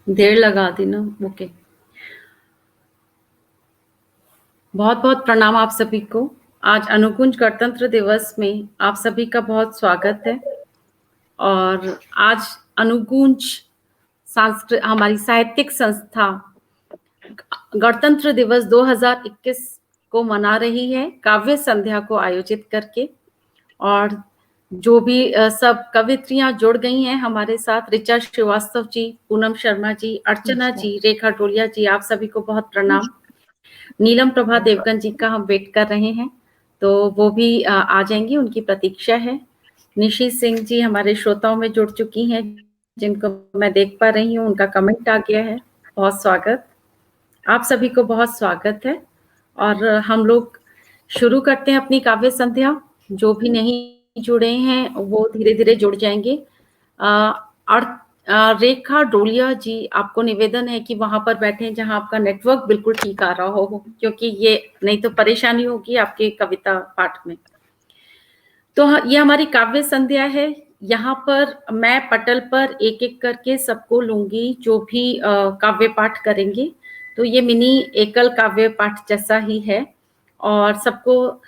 देर लगा दी ना। ओके। बहुत बहुत प्रणाम आप सभी को। आज अनुकुंज गणतंत्र दिवस में आप सभी का बहुत स्वागत है। और आज अनुकुंज हमारी साहित्यिक संस्था गणतंत्र दिवस 2021 को मना रही है काव्य संध्या को आयोजित करके। और जो भी सब कवित्रियां जुड़ गई हैं हमारे साथ, ऋचा श्रीवास्तव जी, पूनम शर्मा जी, अर्चना जी, रेखा ढोलिया जी, आप सभी को बहुत प्रणाम। नीलम प्रभा देवगन जी का हम वेट कर रहे हैं, तो वो भी आ जाएंगी, उनकी प्रतीक्षा है। निशी सिंह जी हमारे श्रोताओं में जुड़ चुकी हैं, जिनको मैं देख पा रही हूँ, उनका कमेंट आ गया है। बहुत स्वागत, आप सभी को बहुत स्वागत है। और हम लोग शुरू करते हैं अपनी काव्य संध्या। जो भी नहीं जुड़े हैं वो धीरे धीरे जुड़ जाएंगे। रेखा डोलिया जी, आपको निवेदन है कि वहां पर बैठे जहां आपका नेटवर्क बिल्कुल ठीक आ रहा हो, क्योंकि ये नहीं तो परेशानी होगी आपके कविता पाठ में। तो ये हमारी काव्य संध्या है। यहाँ पर मैं पटल पर एक एक करके सबको लूंगी जो भी काव्य पाठ करेंगे। तो ये मिनी एकल काव्य पाठ जैसा ही है, और सबको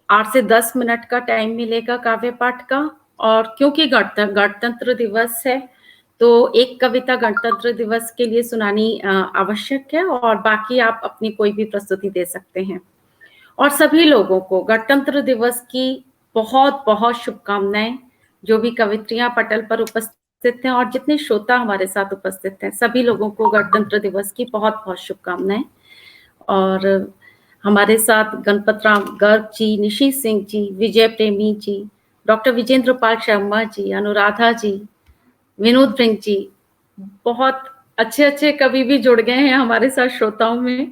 8 से 10 मिनट का टाइम मिलेगा काव्य पाठ का। और क्योंकि गणतंत्र दिवस है, तो एक कविता गणतंत्र दिवस के लिए सुनानी आवश्यक है, और बाकी आप अपनी कोई भी प्रस्तुति दे सकते हैं। और सभी लोगों को गणतंत्र दिवस की बहुत बहुत शुभकामनाएं। जो भी कवित्रियां पटल पर उपस्थित हैं और जितने श्रोता हमारे साथ उपस्थित हैं, सभी लोगों को गणतंत्र दिवस की बहुत बहुत शुभकामनाएं। और हमारे साथ गणपत राम गर्ग जी, निशी सिंह जी, विजय प्रेमी जी, डॉक्टर विजेंद्र पाल शर्मा जी, अनुराधा जी, विनोद ब्रिंग जी, बहुत अच्छे अच्छे कवि भी जुड़ गए हैं हमारे साथ श्रोताओं में,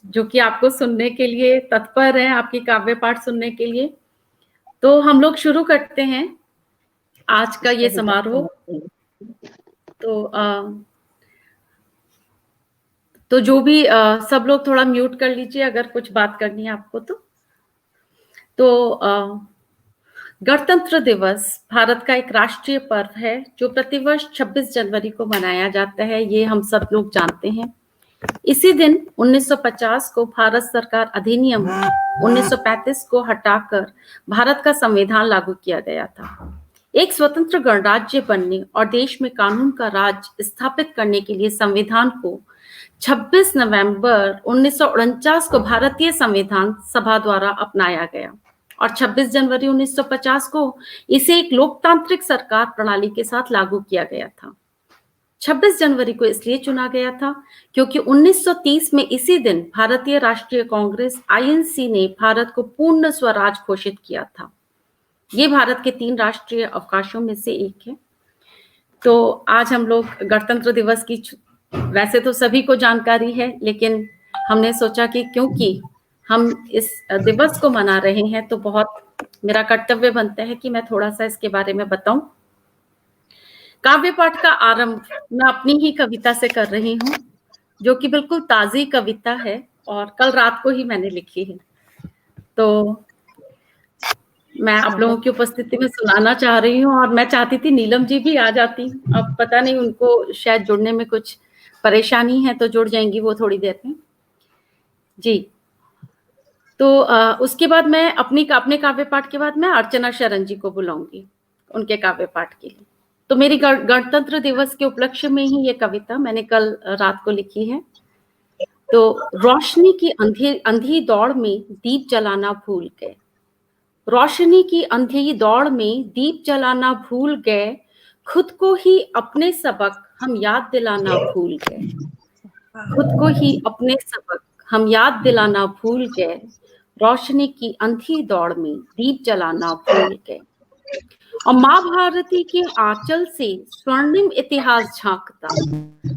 जो कि आपको सुनने के लिए तत्पर हैं, आपकी काव्य पाठ सुनने के लिए। तो हम लोग शुरू करते हैं आज का ये समारोह। तो जो भी सब लोग थोड़ा म्यूट कर लीजिए अगर कुछ बात करनी है आपको तो गणतंत्र दिवस भारत का एक राष्ट्रीय पर्व है जो प्रतिवर्ष 26 जनवरी को मनाया जाता है, ये हम सब लोग जानते हैं। इसी दिन 1950 को भारत सरकार अधिनियम 1935 को हटाकर भारत का संविधान लागू किया गया था। एक स्वतंत्र गणराज्य बनने और देश में कानून का राज स्थापित करने के लिए संविधान को 26 नवंबर 1949 को भारतीय संविधान सभा द्वारा अपनाया गया, और 26 जनवरी 1950 को इसे एक लोकतांत्रिक सरकार प्रणाली के साथ लागू किया गया था। 26 जनवरी को इसलिए चुना गया था क्योंकि 1930 में इसी दिन भारतीय राष्ट्रीय कांग्रेस आईएनसी ने भारत को पूर्ण स्वराज घोषित किया था। ये भारत के 3 राष्ट्रीय अवकाशों में से एक है। तो आज हम लोग गणतंत्र दिवस की, वैसे तो सभी को जानकारी है, लेकिन हमने सोचा कि क्योंकि हम इस दिवस को मना रहे हैं तो बहुत मेरा कर्तव्य बनता है कि मैं थोड़ा सा इसके बारे में बताऊं। काव्य पाठ का आरंभ मैं अपनी ही कविता से कर रही हूँ, जो कि बिल्कुल ताजी कविता है और कल रात को ही मैंने लिखी है। तो मैं आप लोगों की उपस्थिति में सुनाना चाह रही हूँ, और मैं चाहती थी नीलम जी भी आ जाती। अब पता नहीं, उनको शायद जुड़ने में कुछ परेशानी है, तो जुड़ जाएंगी वो थोड़ी देर में जी। तो उसके बाद मैं अपने काव्य पाठ के बाद मैं अर्चना शरण जी को बुलाऊंगी उनके काव्य पाठ के लिए। तो मेरी गणतंत्र दिवस के उपलक्ष्य में ही ये कविता मैंने कल रात को लिखी है। तो रोशनी की अंधी दौड़ में दीप जलाना भूल गए, रोशनी की अंधी दौड़ में दीप जलाना भूल गए, खुद को ही अपने सबक हम याद दिलाना भूल गए, खुद को ही अपने सबक हम याद दिलाना भूल गए, रोशनी की अंधी दौड़ में दीप जलाना भूल गए। और माँ भारती के आंचल से स्वर्णिम इतिहास झांकता,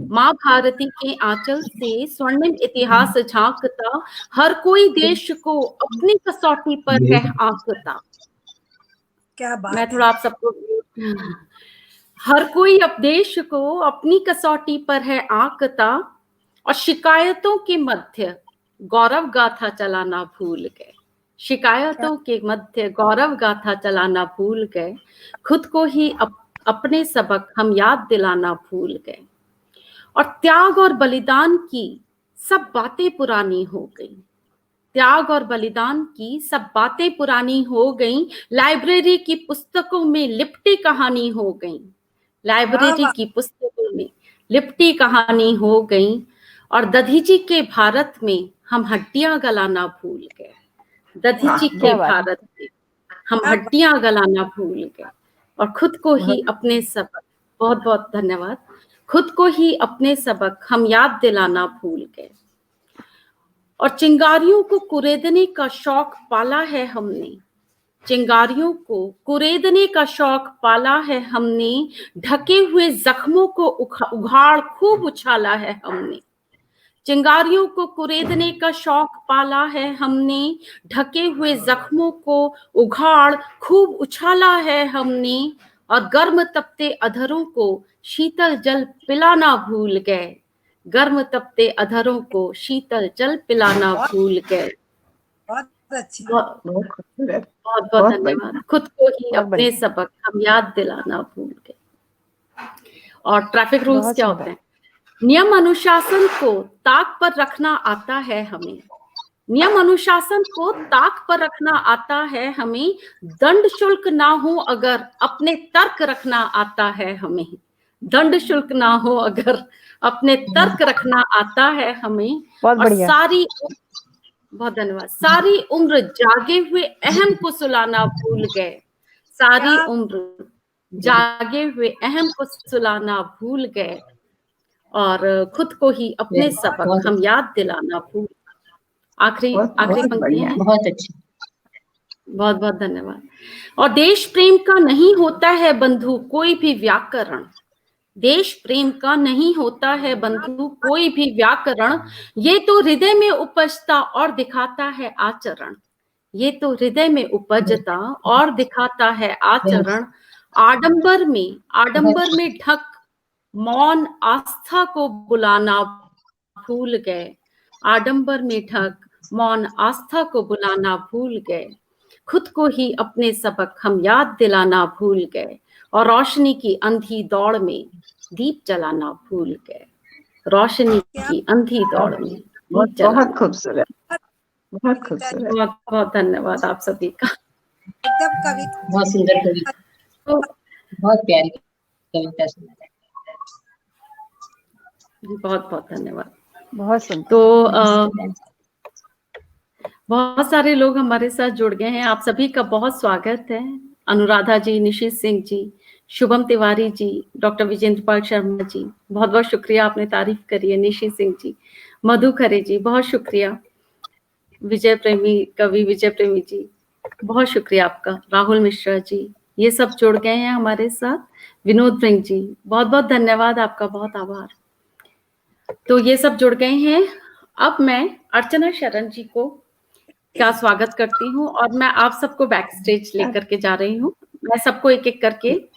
माँ भारती के आंचल से स्वर्णिम इतिहास झांकता, हर कोई देश को अपनी कसौटी पर है आंकता। क्या बात मैं थोड़ा आप सबको, हर कोई अब देश को अपनी कसौटी पर है आंकता, और शिकायतों के मध्य गौरव गाथा चलाना भूल गए, शिकायतों के मध्य गौरव गाथा चलाना भूल गए, खुद को ही अपने सबक हम याद दिलाना भूल गए। और त्याग और बलिदान की सब बातें पुरानी हो गई। त्याग और बलिदान की सब बातें पुरानी हो गई, लाइब्रेरी की पुस्तकों में लिपटी कहानी हो गई। लाइब्रेरी वाह, की पुस्तकों में लिपटी कहानी हो गई। और दधीची के भारत में हम हड्डियां गलाना भूल गए। दधीची के क्या बात है। भारत में हम क्या हड्डियां गलाना भूल गए और खुद को ही बहुत- अपने सबक, बहुत बहुत धन्यवाद, खुद को ही अपने सबक हम याद दिलाना भूल गए। और चिंगारियों को कुरेदने का शौक पाला है हमने। चिंगारियों को कुरेदने का शौक पाला है हमने। ढके हुए जख्मों को उघाड़ खूब उछाला है हमने। चिंगारियों को कुरेदने का शौक पाला है हमने। ढके हुए जख्मों को उघाड़ खूब उछाला है हमने। और गर्म तपते अधरों को शीतल जल पिलाना भूल गए। गर्म तपते अधरों को शीतल जल पिलाना भूल गए। बहुत अच्छी। बहुत बहुत खूबसूरत। बहुत बहुत धन्यवाद। खुद को ही बहुत अपने बढ़िया। सबक हम याद दिलाना भूल गए। और ट्रैफिक रूल्स बहुत क्या सुंदर। होते हैं? नियम अनुशासन को ताक पर रखना आता है हमें। नियम अनुशासन को ताक पर रखना आता है हमें। दंड शुल्क ना हो अगर अपने तर्क रखना आता है हमें। दंड शुल्क ना हो अगर अपने तर्क रखना आता है हमें। बहुत और बढ़िया। बहुत धन्यवाद। सारी उम्र जागे हुए अहम को सुलाना भूल गए। सारी क्या- उम्र जागे हुए अहम को सुलाना भूल गए। और खुद को ही अपने सबक हम याद दिलाना भूल। आखिरी बहुत पंक्ति बढ़िया। है। बहुत अच्छी। बहुत बहुत धन्यवाद। और देश प्रेम का नहीं होता है बंधु कोई भी व्याकरण। देश प्रेम का नहीं होता है बंधु कोई भी व्याकरण। ये तो हृदय में उपजता और दिखाता है आचरण। ये तो हृदय में उपजता और दिखाता है आचरण। आडंबर में ढक मौन आस्था को बुलाना भूल गए। आडंबर में ढक मौन आस्था को बुलाना भूल गए। खुद को ही अपने सबक हम याद दिलाना भूल गए। और रोशनी की अंधी दौड़ में दीप जलाना भूल गए। रोशनी की अंधी दौड़ में दीप बहुत जलाना। खूबसूरत। बहुत खूबसूरत। बहुत बहुत धन्यवाद आप सभी का। एकदम कविता। बहुत सुंदर कविता, तो बहुत प्यारी कविता सुना। बहुत बहुत धन्यवाद। बहुत सुंदर। तो बहुत सारे लोग हमारे साथ जुड़ गए हैं। आप सभी का बहुत स्वागत है। अनुराधा जी, निशित सिंह जी, शुभम तिवारी जी, डॉक्टर विजेंद्र पाल शर्मा जी, बहुत बहुत शुक्रिया, आपने तारीफ करी है। निशित सिंह जी, मधु खरे जी, बहुत शुक्रिया। विजय प्रेमी, कवि विजय प्रेमी जी, बहुत शुक्रिया आपका। राहुल मिश्रा जी, ये सब जुड़ गए हैं हमारे साथ। विनोद सिंह जी, बहुत बहुत धन्यवाद आपका, बहुत आभार। तो ये सब जुड़ गए हैं। अब मैं अर्चना शरण जी को का स्वागत करती हूँ और मैं आप सबको बैक स्टेज लेकर के जा रही हूँ। मैं सबको एक एक करके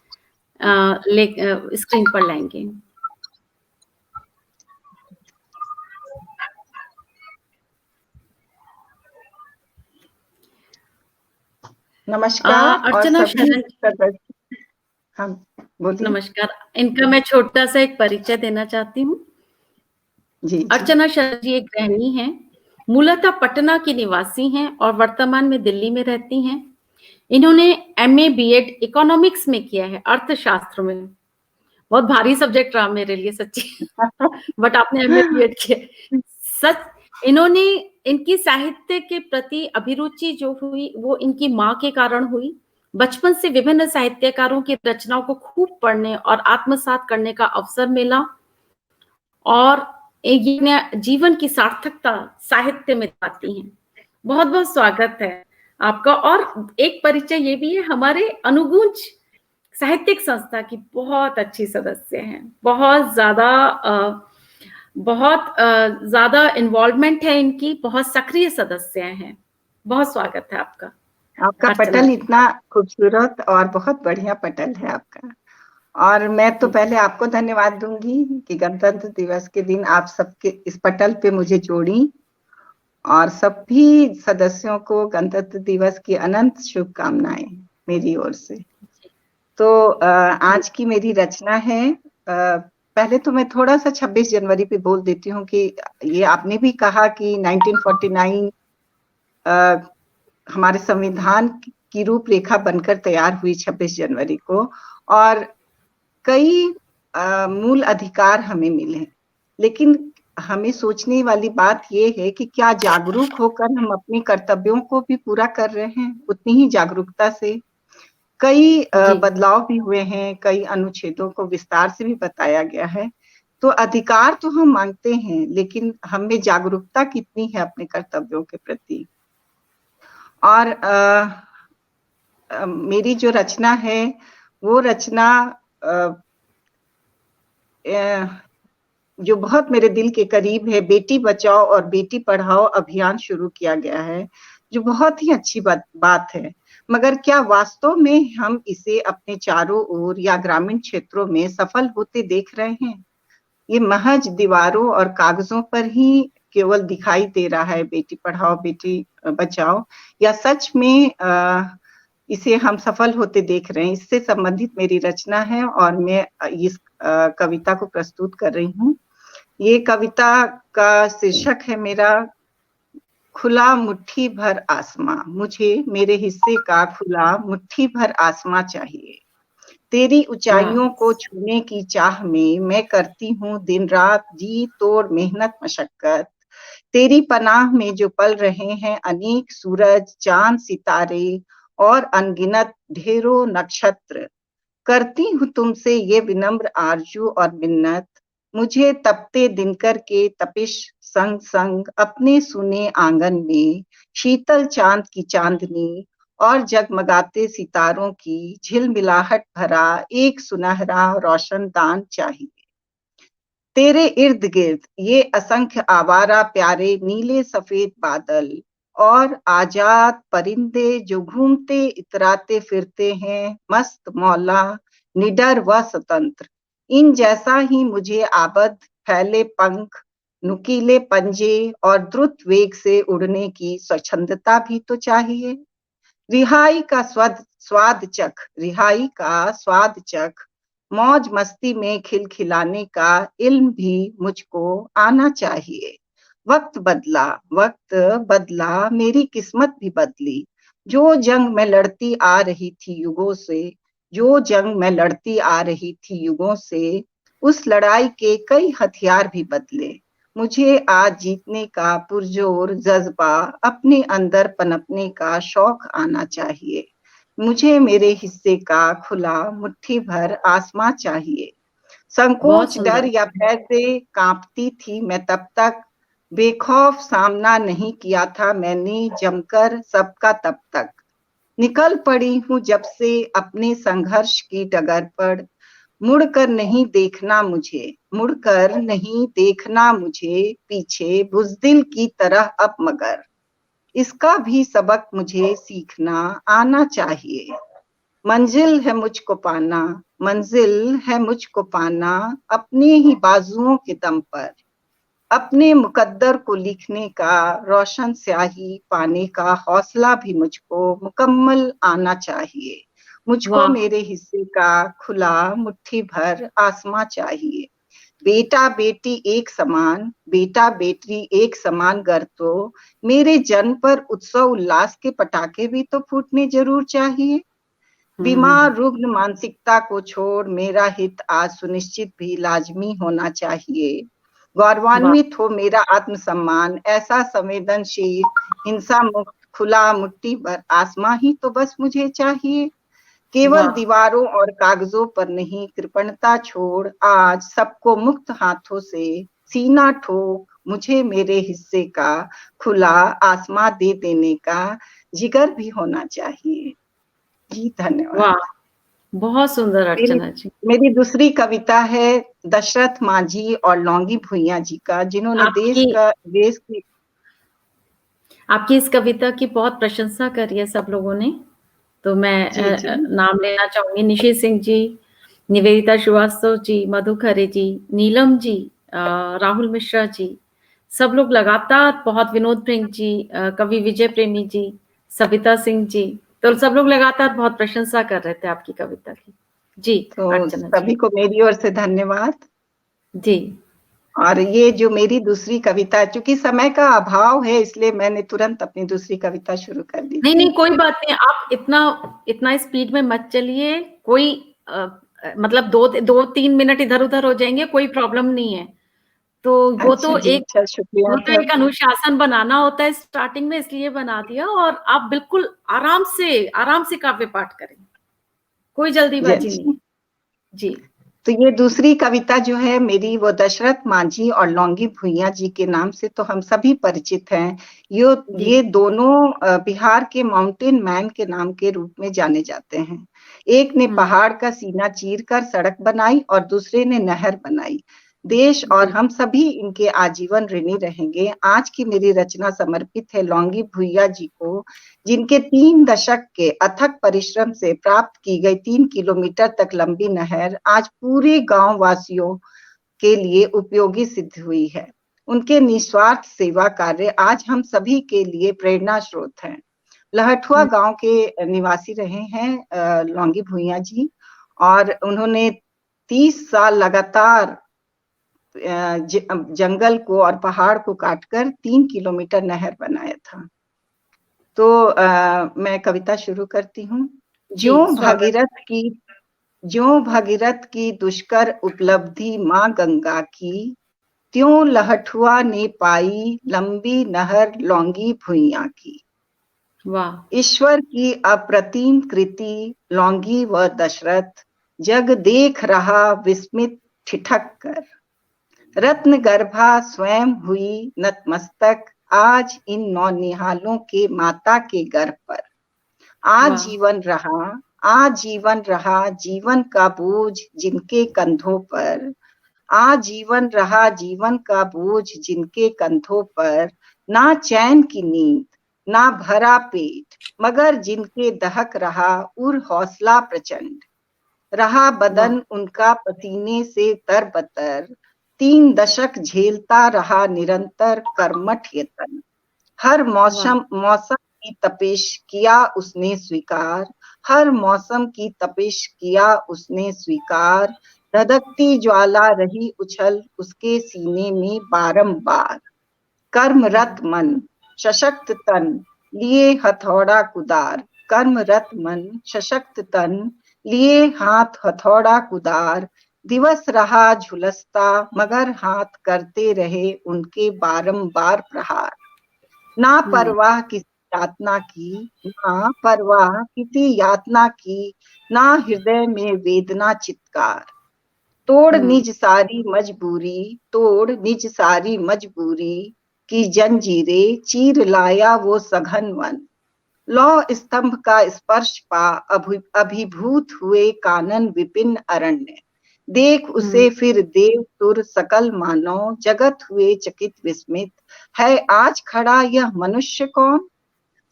स्क्रीन पर लाएंगे। नमस्कार। अर्चना और सभी शरण जी, सदस्य, हम बोलिए। नमस्कार। इनका मैं छोटा सा एक परिचय देना चाहती हूँ। जी। अर्चना शरण जी एक गृहिणी हैं, मूलतः पटना की निवासी हैं और वर्तमान में दिल्ली में रहती हैं। इन्होंने MA BEd इकोनॉमिक्स में किया है, अर्थशास्त्र में। बहुत भारी सब्जेक्ट रहा मेरे लिए सच्ची, बट आपने MA BEd किया। सच, इन्होंने इनकी साहित्य के प्रति अभिरुचि जो हुई वो इनकी माँ के कारण हुई। बचपन से विभिन्न साहित्यकारों की रचनाओं को खूब पढ़ने और आत्मसात करने का अवसर मिला और ये जीवन की सार्थकता साहित्य में पाती हैं। बहुत बहुत स्वागत है आपका। और एक परिचय ये भी है, हमारे अनुगुंज साहित्यिक संस्था की बहुत अच्छी सदस्य हैं। बहुत ज्यादा इन्वॉल्वमेंट है इनकी, बहुत सक्रिय सदस्य हैं। बहुत स्वागत है आपका। आपका पटल इतना खूबसूरत और बहुत बढ़िया पटल है आपका। और मैं तो पहले आपको धन्यवाद दूंगी कि गणतंत्र दिवस के दिन आप सबके इस पटल पे मुझे जोड़ी, और सभी सदस्यों को गणतंत्र दिवस की अनंत शुभकामनाएं मेरी ओर से। तो आज की मेरी रचना है पहले तो मैं थोड़ा सा 26 जनवरी पे बोल देती हूँ कि ये आपने भी कहा कि 1949 हमारे संविधान की रूपरेखा बनकर तैयार हुई 26 जनवरी को, और कई मूल अधिकार हमें मिले, लेकिन हमें सोचने वाली बात ये है कि क्या जागरूक होकर हम अपने कर्तव्यों को भी पूरा कर रहे हैं उतनी ही जागरूकता से। कई बदलाव भी हुए हैं, कई अनुच्छेदों को विस्तार से भी बताया गया है। तो अधिकार तो हम मांगते हैं, लेकिन हम में जागरूकता कितनी है अपने कर्तव्यों के प्रति। और मेरी जो रचना है वो रचना जो बहुत मेरे दिल के करीब है, बेटी बचाओ और बेटी पढ़ाओ अभियान शुरू किया गया है, जो बहुत ही अच्छी बात है। मगर क्या वास्तव में हम इसे अपने चारों ओर या ग्रामीण क्षेत्रों में सफल होते देख रहे हैं? ये महज दीवारों और कागजों पर ही केवल दिखाई दे रहा है बेटी पढ़ाओ बेटी बचाओ, या सच में इसे हम सफल होते देख रहे हैं? इससे संबंधित मेरी रचना है और मैं इस कविता को प्रस्तुत कर रही हूँ। ये कविता का शीर्षक है मेरा खुला मुट्ठी भर आसमां। मुझे मेरे हिस्से का खुला मुट्ठी भर आसमां चाहिए। तेरी ऊंचाइयों को छूने की चाह में मैं करती हूँ दिन रात जी तोड़ मेहनत मशक्कत। तेरी पनाह में जो पल रहे हैं अनेक सूरज चांद सितारे और अनगिनत ढेरों नक्षत्र, करती हूँ तुमसे ये विनम्र आरजू और मिन्नत, मुझे तपते दिनकर के तपिश संग संग अपने सुने आंगन में शीतल चांद की चांदनी और जगमगाते सितारों की झिलमिलाहट भरा एक सुनहरा रोशनदान चाहिए। तेरे इर्द गिर्द ये असंख्य आवारा प्यारे नीले सफेद बादल और आजाद परिंदे जो घूमते इतराते फिरते हैं मस्त मौला निडर व स्वतंत्र, इन जैसा ही मुझे आबद फैले पंख नुकीले पंजे और द्रुत वेग से उड़ने की स्वच्छंदता भी तो चाहिए। रिहाई का स्वाद चख मौज मस्ती में खिलखिलाने का इल्म भी मुझको आना चाहिए। वक्त बदला मेरी किस्मत भी बदली। जो जंग मैं लड़ती आ रही थी युगों से उस लड़ाई के कई हथियार भी बदले। मुझे आज जीतने का पुरजोर जज्बा अपने अंदर पनपने का शौक आना चाहिए। मुझे मेरे हिस्से का खुला मुट्ठी भर आसमां चाहिए। संकोच डर या भय से कांपती थी मैं तब तक, बेखौफ सामना नहीं किया था मैंने जमकर सबका तब तक। निकल पड़ी हूँ जब से अपने संघर्ष की डगर पर, मुड़कर नहीं देखना मुझे पीछे बुज़दिल की तरह अब मगर, इसका भी सबक मुझे सीखना आना चाहिए। मंजिल है मुझको पाना अपने ही बाजुओं के दम पर, अपने मुकद्दर को लिखने का रोशन स्याही पाने का हौसला भी मुझको मुकम्मल आना चाहिए। मुझको मेरे हिस्से का खुला मुट्ठी भर आसमां चाहिए। बेटा बेटी एक समान गर तो मेरे जन्म पर उत्सव उल्लास के पटाखे भी तो फूटने जरूर चाहिए। बीमार रुग्ण मानसिकता को छोड़ मेरा हित आज सुनिश्चित भी लाजमी होना चाहिए। गौरवान्वित हो मेरा आत्मसम्मान, ऐसा संवेदनशील हिंसा मुक्त खुला मुट्ठी भर आसमां ही तो बस मुझे चाहिए। केवल दीवारों और कागजों पर नहीं कृपणता छोड़ आज सबको मुक्त हाथों से सीना ठोक मुझे मेरे हिस्से का खुला आसमां दे देने का जिगर भी होना चाहिए। जी धन्यवाद। वाह, बहुत सुंदर अर्चना जी। मेरी दूसरी कविता है दशरथ मांझी और लौंगी भुइयां जी का, जिन्होंने देश की आपकी इस कविता की बहुत प्रशंसा करी है सब लोगों ने। तो मैं नाम लेना चाहूंगी निशी सिंह जी, निवेदिता श्रीवास्तव जी, मधु खरे जी, नीलम जी, राहुल मिश्रा जी, सब लोग लगातार बहुत, विनोद प्रेम जी, कवि विजय प्रेमी जी, सविता सिंह जी, तो सब लोग लगातार बहुत प्रशंसा कर रहे थे आपकी कविता की। जी तो सभी को मेरी ओर से धन्यवाद। जी। और ये जो मेरी दूसरी कविता है, चूंकि समय का अभाव है इसलिए मैंने तुरंत अपनी दूसरी कविता शुरू कर दी नहीं थी। नहीं, कोई बात नहीं, आप इतना इतना स्पीड में मत चलिए। कोई मतलब 2-3 मिनट इधर उधर हो जाएंगे, कोई प्रॉब्लम नहीं है। तो वो अच्छा तो जी, एक अच्छा शुक्रिया वो तो एक अनुशासन बनाना होता है स्टार्टिंग में, इसलिए बना दिया। और आप बिल्कुल आराम से काव्य पाठ करें, कोई जी। जल्दीबाजी नहीं अच्छा, है। जी। तो ये दूसरी कविता जो है मेरी, वो दशरथ मांझी और लौंगी भुइयां जी के नाम से तो हम सभी परिचित हैं। जी। ये दोनों बिहार के माउंटेन मैन के नाम के रूप में जाने जाते हैं। एक ने पहाड़ का सीना चीरकर सड़क बनाई और दूसरे ने नहर बनाई। देश और जी। हम सभी इनके आजीवन ऋणी रहेंगे। आज की मेरी रचना समर्पित है लौंगी भुइयां जी को, जिनके 3 दशक के अथक परिश्रम से प्राप्त की गई 3 किलोमीटर तक लंबी नहर आज पूरे गांव वासियों के लिए उपयोगी सिद्ध हुई है। उनके निस्वार्थ सेवा कार्य आज हम सभी के लिए प्रेरणा स्रोत हैं। लहठुआ गांव के निवासी रहे हैं लौंगी भुइयां जी, और उन्होंने 30 साल लगातार जंगल को और पहाड़ को काटकर 3 किलोमीटर नहर बनाया था। तो मैं कविता शुरू करती हूँ। जी, स्वागत। ज्यों भगीरथ की दुष्कर उपलब्धि माँ गंगा की, त्यों लहठुआ ने पाई लंबी नहर लौंगी भुइयां की। वाह। ईश्वर की अप्रतिम कृति लौंगी व दशरथ, जग देख रहा विस्मित ठिठक कर। रत्न गर्भा स्वयं हुई नतमस्तक आज इन नौनिहालों के माता के गर्भ पर। आजीवन रहा जीवन का बोझ जिनके कंधों पर। आजीवन रहा जीवन का बोझ जिनके कंधों पर। ना चैन की नींद ना भरा पेट, मगर जिनके दहक रहा उर हौसला प्रचंड। रहा बदन उनका पसीने से तरबतर। 3 दशक झेलता रहा निरंतर कर्मठ यतन। हर मौसम की तपिश किया उसने स्वीकार। हर मौसम की तपिश किया उसने स्वीकार। धधकती ज्वाला रही उछल उसके सीने में बारंबार। कर्मरत मन सशक्त तन लिए हथौड़ा कुदार। कर्मरत मन सशक्त तन लिए हाथ हथौड़ा कुदार। दिवस रहा झुलसता मगर हाथ करते रहे उनके बारंबार प्रहार। ना परवाह किसी यातना की, ना परवाह किसी यातना की, ना हृदय में वेदना चित्कार। तोड़ निज सारी मजबूरी की जंजीरें चीर लाया वो सघन वन। लौ स्तंभ का स्पर्श पा अभिभूत हुए कानन विपिन अरण्य। देख उसे फिर देव तुर सकल मानव जगत हुए चकित विस्मित। है आज खड़ा यह मनुष्य कौन,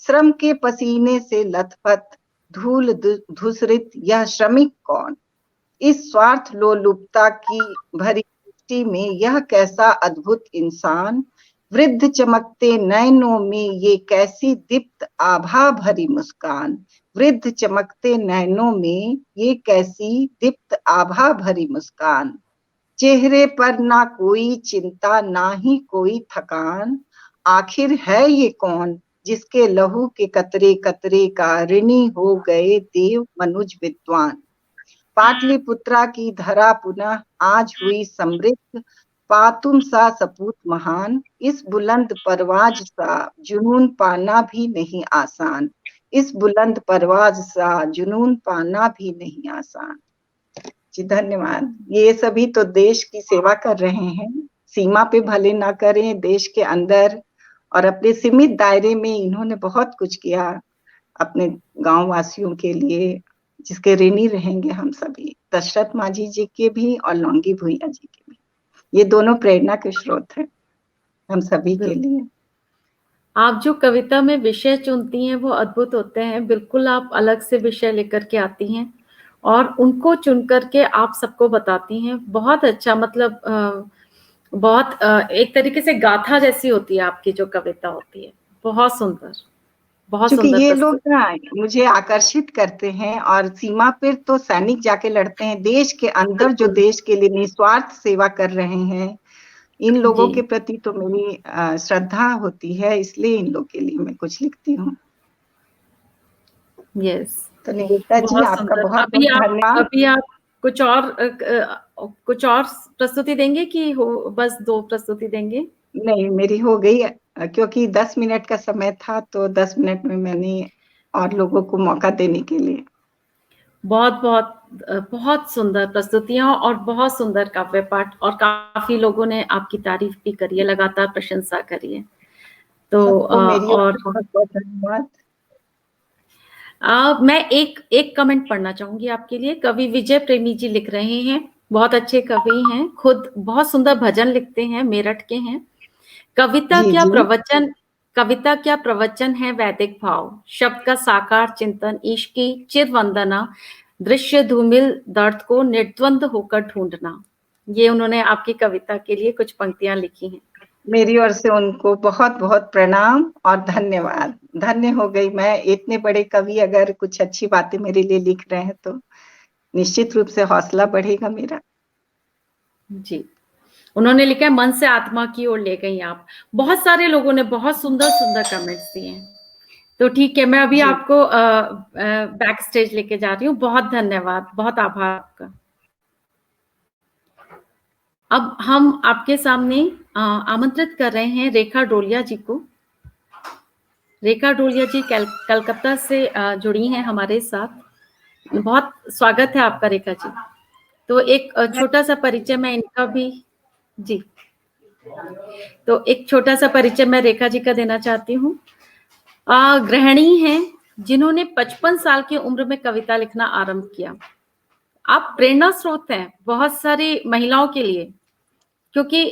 श्रम के पसीने से लथपथ धूल धूसरित यह श्रमिक कौन। इस स्वार्थ लोलुपता की भरी सृष्टि में यह कैसा अद्भुत इंसान। वृद्ध चमकते नयनों में ये कैसी दीप्त आभा भरी मुस्कान। वृद्ध चमकते नयनों में ये कैसी दीप्त आभा भरी मुस्कान। चेहरे पर ना कोई चिंता ना ही कोई थकान। आखिर है ये कौन जिसके लहू के कतरे कतरे का ऋणी हो गए देव मनुज विद्वान। पाटलिपुत्रा की धरा पुनः आज हुई समृद्ध। पातुम सा सपूत महान, इस बुलंद परवाज सा जुनून पाना भी नहीं आसान। इस बुलंद परवाज सा जुनून पाना भी नहीं आसान। जी धन्यवाद। ये सभी तो देश की सेवा कर रहे हैं, सीमा पे भले ना करें, देश के अंदर और अपने सीमित दायरे में इन्होंने बहुत कुछ किया अपने गांव वासियों के लिए, जिसके ऋणी रहेंगे हम सभी। दशरथ मांझी जी के भी और लौंगी भुइयां जी के भी। ये दोनों प्रेरणा के स्रोत हैं हम सभी के लिए। आप जो कविता में विषय चुनती हैं वो अद्भुत होते हैं। बिल्कुल आप अलग से विषय लेकर के आती हैं और उनको चुन करके आप सबको बताती हैं। बहुत अच्छा, मतलब बहुत एक तरीके से गाथा जैसी होती है आपकी जो कविता होती है। बहुत सुंदर। बहुत क्योंकि सुंदर ये लोग प्रस्तुति। ना मुझे आकर्षित करते हैं, और सीमा पर तो सैनिक जाके लड़ते हैं, देश के अंदर जो बिल्कुल। देश के लिए निस्वार्थ सेवा कर रहे हैं, इन लोगों जी। के प्रति तो मेरी श्रद्धा होती है, इसलिए इन लोग के लिए मैं कुछ लिखती हूँ। यस। तो निवेदिता जी, बहुत आपका सुंदर। बहुत बहुत धन्यवाद। अभी आप कुछ और प्रस्तुति देंगे कि हो बस 2 प्रस्तुति देंगे? नहीं, मेरी हो गई, क्योंकि 10 मिनट का समय था, तो 10 मिनट में मैंने और लोगों को मौका देने के लिए। बहुत सुंदर प्रस्तुतियाँ और बहुत सुंदर काव्य पाठ, और काफ़ी लोगों ने आपकी तारीफ़ भी करी है, लगातार प्रशंसा करी है। तो सबको मेरी ओर और से बहुत बहुत धन्यवाद। मैं एक कमेंट पढ़ना चाहूँगी आपके लिए। कवि विजय प्रेमी जी लिख रहे हैं, बहुत अच्छे कवि हैं, खुद बहुत सुंदर भजन लिखते हैं, मेरठ के हैं। कविता जी क्या जी। प्रवचन कविता क्या प्रवचन है वैदिक भाव, शब्द का साकार चिंतन, ईश की चिर वंदना, दृश्य धूमिल दर्द को निर्द्वंद होकर ढूंढना। ये उन्होंने आपकी कविता के लिए कुछ पंक्तियां लिखी हैं। मेरी ओर से उनको बहुत बहुत प्रणाम और धन्यवाद। धन्य हो गई मैं, इतने बड़े कवि अगर कुछ अच्छी बातें मेरे लिए लिख रहे हैं, तो निश्चित रूप से हौसला बढ़ेगा मेरा। जी, उन्होंने लिखा है, मन से आत्मा की ओर ले गई आप। बहुत सारे लोगों ने बहुत सुंदर सुंदर कमेंट्स दिए हैं। तो ठीक है, मैं अभी जी। आपको बैक स्टेज लेके जा रही हूँ। बहुत धन्यवाद, बहुत आभार आपका। अब हम आपके सामने आमंत्रित कर रहे हैं रेखा डोलिया जी को। रेखा डोलिया जी कलकत्ता से जुड़ी हैं हमारे साथ। बहुत स्वागत है आपका रेखा जी। तो एक छोटा सा परिचय मैं इनका भी जी तो एक छोटा सा परिचय मैं रेखा जी का देना चाहती हूँ। गृहिणी हैं जिन्होंने 55 साल की उम्र में कविता लिखना आरंभ किया। आप प्रेरणा स्रोत हैं बहुत सारी महिलाओं के लिए, क्योंकि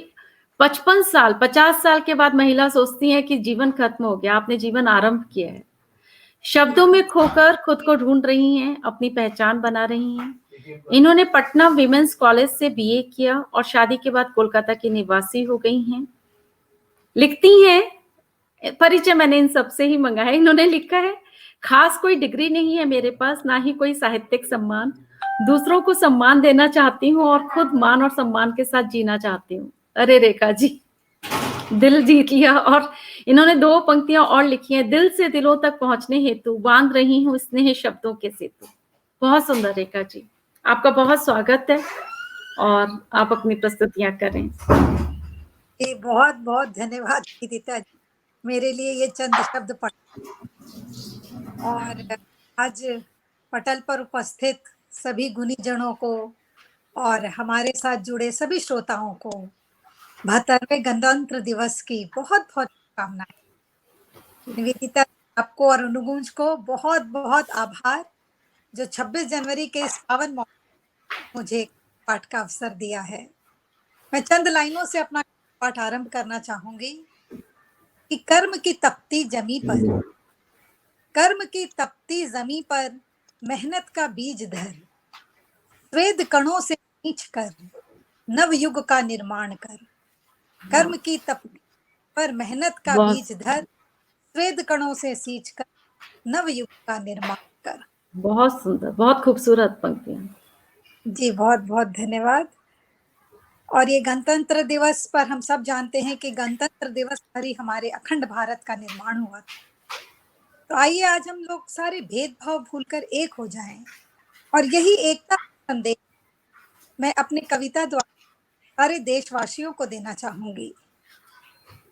55 साल 50 साल के बाद महिला सोचती है कि जीवन खत्म हो गया, आपने जीवन आरंभ किया है। शब्दों में खोकर खुद को ढूंढ रही हैं, अपनी पहचान बना रही हैं। इन्होंने पटना विमेंस कॉलेज से बीए किया और शादी के बाद कोलकाता की निवासी हो गई हैं। लिखती हैं, परिचय मैंने इन सबसे ही मंगा है। इन्होंने लिखा है, खास कोई डिग्री नहीं है मेरे पास, ना ही कोई साहित्यिक सम्मान। दूसरों को सम्मान देना चाहती हूँ और खुद मान और सम्मान के साथ जीना चाहती हूँ। अरे रेखा जी, दिल जीत लिया। और इन्होंने 2 पंक्तियां और लिखी हैं, दिल से दिलों तक पहुंचने हेतु बांध रही हूँ स्नेह शब्दों के सेतु। बहुत सुंदर रेखा जी, आपका बहुत स्वागत है और आप अपनी प्रस्तुतियां करें। जी, बहुत बहुत धन्यवाद निवेदिता जी, मेरे लिए ये चंद शब्द पढ़। और आज पटल पर उपस्थित सभी गुणीजनों को और हमारे साथ जुड़े सभी श्रोताओं को 72वें गणतंत्र दिवस की बहुत बहुत शुभकामनाएं। निवेदिता, आपको और अनुगुंज को बहुत बहुत आभार, जो 26 जनवरी के इस पावन मौके मुझे पाठ का अवसर दिया है। मैं चंद लाइनों से अपना पाठ आरंभ करना चाहूंगी कि कर्म की तपती जमी मेहनत का बीज धर, स्वेद कणों से सींच कर नव युग का निर्माण कर। कर्म की तपती पर मेहनत का बहुत बीज धर, स्वेद कणों से सींच कर नव युग का निर्माण कर। बहुत सुंदर, बहुत खूबसूरत पंक्तियां। जी, बहुत बहुत धन्यवाद। और ये गणतंत्र दिवस पर हम सब जानते हैं कि गणतंत्र दिवस पर ही हमारे अखंड भारत का निर्माण हुआ। तो आइए आज हम लोग सारे भेदभाव भूलकर एक हो जाएं, और यही एकता का संदेश मैं अपनी कविता द्वारा सारे देशवासियों को देना चाहूंगी।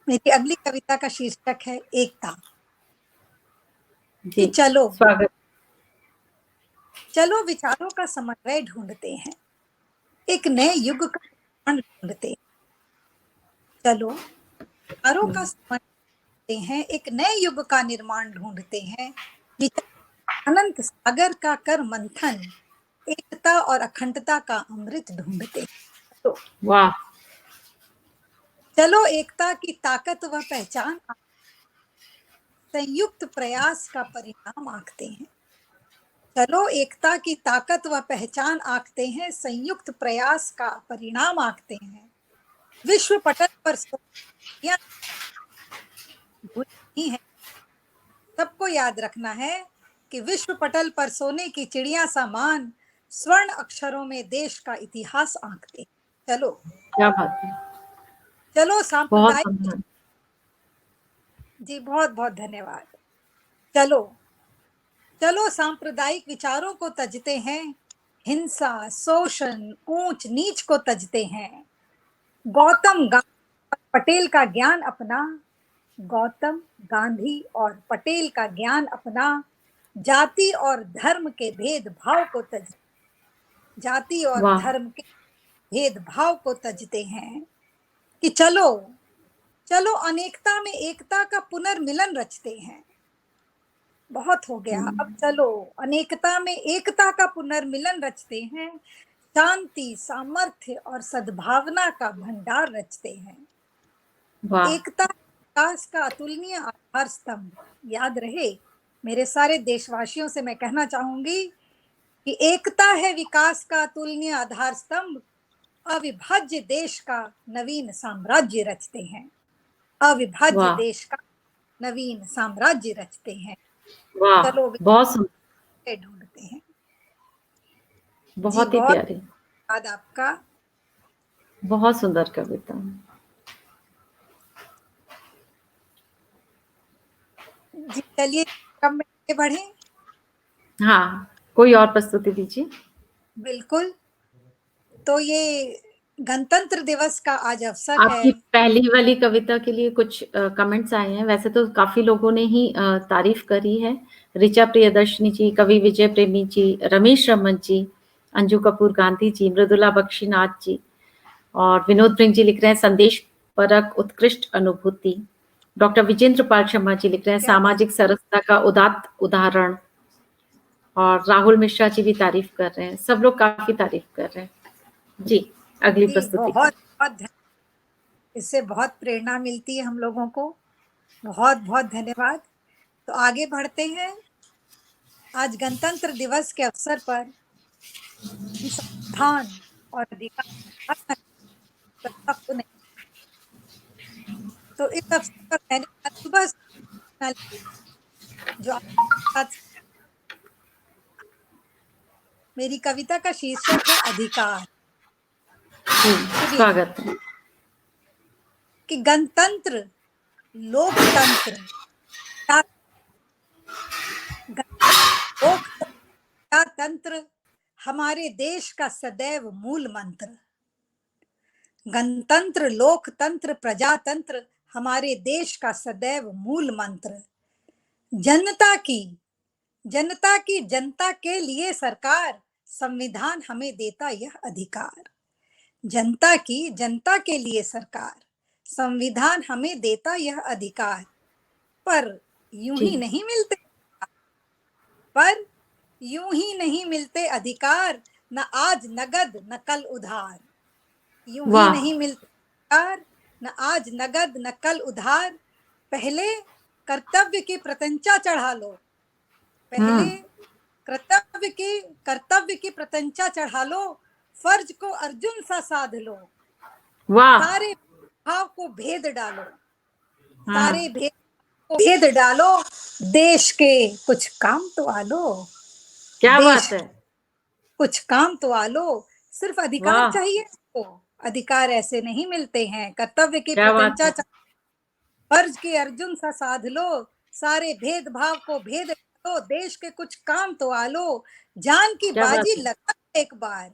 मेरी अगली कविता का शीर्षक है एकता। कि जी, स्वागत। चलो विचारों का समन्वय ढूंढते हैं, एक नए युग का निर्माण ढूंढते हैं। चलो विचारों का समन्वय ढूंढते हैं, एक नए युग का निर्माण ढूंढते हैं। अनंत सागर का कर मंथन, एकता और अखंडता का अमृत ढूंढते हैं। तो वाह, चलो एकता की ताकत व पहचान संयुक्त प्रयास का परिणाम आंकते हैं। चलो एकता की ताकत व पहचान आंकते हैं, संयुक्त प्रयास का परिणाम आंकते हैं। विश्व पटल पर है, सबको याद रखना है कि विश्व पटल पर सोने की चिड़िया समान स्वर्ण अक्षरों में देश का इतिहास आंकते हैं। चलो क्या बात है, चलो बहुत सांप्रदायिक धन्यवाद। जी बहुत बहुत धन्यवाद। चलो चलो सांप्रदायिक विचारों को तजते हैं, हिंसा शोषण ऊंच नीच को तजते हैं। गौतम गांधी और पटेल का ज्ञान अपना, गौतम गांधी और पटेल का ज्ञान अपना, जाति और धर्म के भेदभाव को तज जाति और वाह, धर्म के भेदभाव को तजते हैं कि चलो चलो अनेकता में एकता का पुनर्मिलन रचते हैं। बहुत हो गया, अब चलो अनेकता में एकता का पुनर्मिलन रचते हैं, शांति सामर्थ्य और सद्भावना का भंडार रचते हैं। वाह, एकता विकास का अतुलनीय आधार स्तंभ। याद रहे, मेरे सारे देशवासियों से मैं कहना चाहूंगी कि एकता है विकास का अतुलनीय आधार स्तंभ, अविभाज्य देश का नवीन साम्राज्य रचते हैं। अविभाज्य वाह, देश का नवीन साम्राज्य रचते हैं। वाह, चलो बहुत सुंदर, विजय ढूंढते हैं। जी बहुत ही बहुत प्यारी, धन्यवाद आपका। बहुत सुंदर कविता। जी चलिए कब में आगे बढ़े। हाँ, कोई और प्रस्तुति दीजिए। बिल्कुल, तो ये गणतंत्र दिवस का आज अवसर आपकी है। पहली वाली कविता के लिए कुछ कमेंट्स आए हैं। वैसे तो काफी लोगों ने ही तारीफ करी है। ऋचा प्रियदर्शनी जी, कवि विजय प्रेमी जी, रमेश रमन जी, अंजू कपूर गांधी जी, मृदुला बख्शीनाथ जी और विनोद ब्रिंग जी लिख रहे हैं संदेश परक उत्कृष्ट अनुभूति। डॉक्टर विजेंद्र पाल शर्मा जी लिख रहे हैं क्या बात। सामाजिक सरसता का उदात्त उदाहरण। और राहुल मिश्रा जी भी तारीफ कर रहे हैं। सब लोग काफी तारीफ कर रहे हैं। जी, अगली जी प्रस्तुति बहुत बहुत धन्यवाद। इससे बहुत प्रेरणा मिलती है हम लोगों को। बहुत बहुत धन्यवाद। तो आगे बढ़ते हैं। आज गणतंत्र दिवस के अवसर पर हम संविधान और अधिकार हर नागरिक को हक नहीं। तो इस अवसर पर मैंने आज सुबह से जो आपके साथ मेरी कविता का शीर्षक है अधिकार। जी, सुनिए स्वागत है। कि गणतंत्र लोकतंत्र क्या तंत्र हमारे देश का सदैव मूल मंत्र। गणतंत्र लोकतंत्र प्रजातंत्र हमारे देश का सदैव मूल मंत्र। जनता की जनता के लिए सरकार, संविधान हमें देता यह अधिकार। जनता के लिए सरकार, संविधान हमें देता यह अधिकार। पर यूं जी, ही नहीं मिलते पर यूं ही नहीं मिलते अधिकार, न आज नगद न कल उधार। यूं ही वाह, नहीं मिलते अधिकार, न आज नगद न कल उधार। पहले कर्तव्य की प्रत्यंचा चढ़ा लो, पहले कर्तव्य की प्रत्यंचा चढ़ा लो, फर्ज को अर्जुन सा साध लो। वाह, सारे भाव को भेद डालो, हाँ, सारे भेद डालो, देश के कुछ काम तो आलो। क्या देश बात है, कुछ काम तो आलो। सिर्फ अधिकार वाह, चाहिए तो अधिकार ऐसे नहीं मिलते हैं। कर्तव्य की क्या बात प्रत्यंचा है, फर्ज के अर्जुन सा साध लो, सारे भेदभाव को भेद डालो, देश के कुछ काम तो आलो। जान की क्या बात बाजी है, लगा दो एक बार,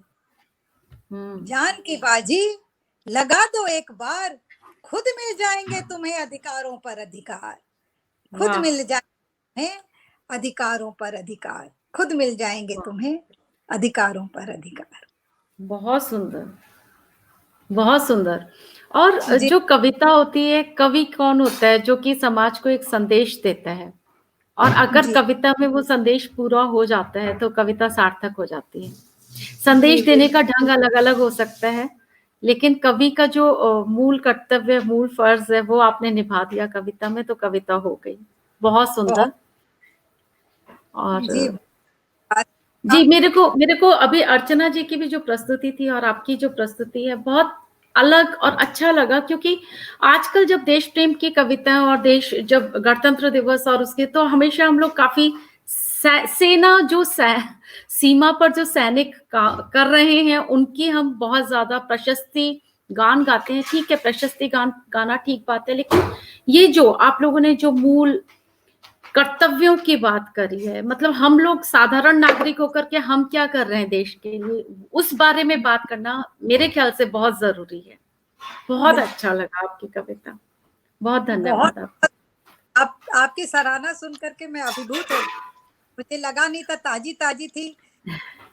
हम्म, जान की बाजी लगा दो एक बार, खुद मिल जाएंगे तुम्हें अधिकारों पर अधिकार। खुद वाह, मिल जाएंगे अधिकारों पर अधिकार, खुद मिल जाएंगे तुम्हें अधिकारों पर अधिकार। बहुत सुंदर, बहुत सुंदर। और जी जो कविता होती है, कवि कौन होता है जो कि समाज को एक संदेश देता है। और अगर जी कविता में वो संदेश पूरा हो जाता है तो कविता सार्थक हो जाती है। जी संदेश देने बिल्कुल। का ढंग अलग अलग हो सकता है, लेकिन कवि का जो मूल कर्तव्य, मूल फर्ज है, वो आपने निभा दिया कविता में, तो कविता हो गई। बहुत बहुत सुंदर। और जी जी, मेरे को अभी अर्चना जी की भी जो प्रस्तुति थी और आपकी जो प्रस्तुति है, बहुत अलग और अच्छा लगा, क्योंकि आजकल जब देश प्रेम की कविताएं और देश जब गणतंत्र दिवस और उसके, तो हमेशा हम लोग काफी सेना जो सीमा पर जो सैनिक कर रहे हैं उनकी हम बहुत ज्यादा प्रशस्ति गान गाते हैं। ठीक है, प्रशस्ति गान गाना ठीक बात है, लेकिन ये जो आप लोगों ने जो मूल कर्तव्यों की बात करी है, मतलब हम लोग साधारण नागरिक होकर के हम क्या कर रहे हैं देश के लिए, उस बारे में बात करना मेरे ख्याल से बहुत जरूरी है। बहुत अच्छा लगा आपकी कविता, बहुत धन्यवाद बहुत आपकी सराहना सुन करके मैं अभिभूत हो, मुझे लगा नहीं था, ताजी ताजी थी,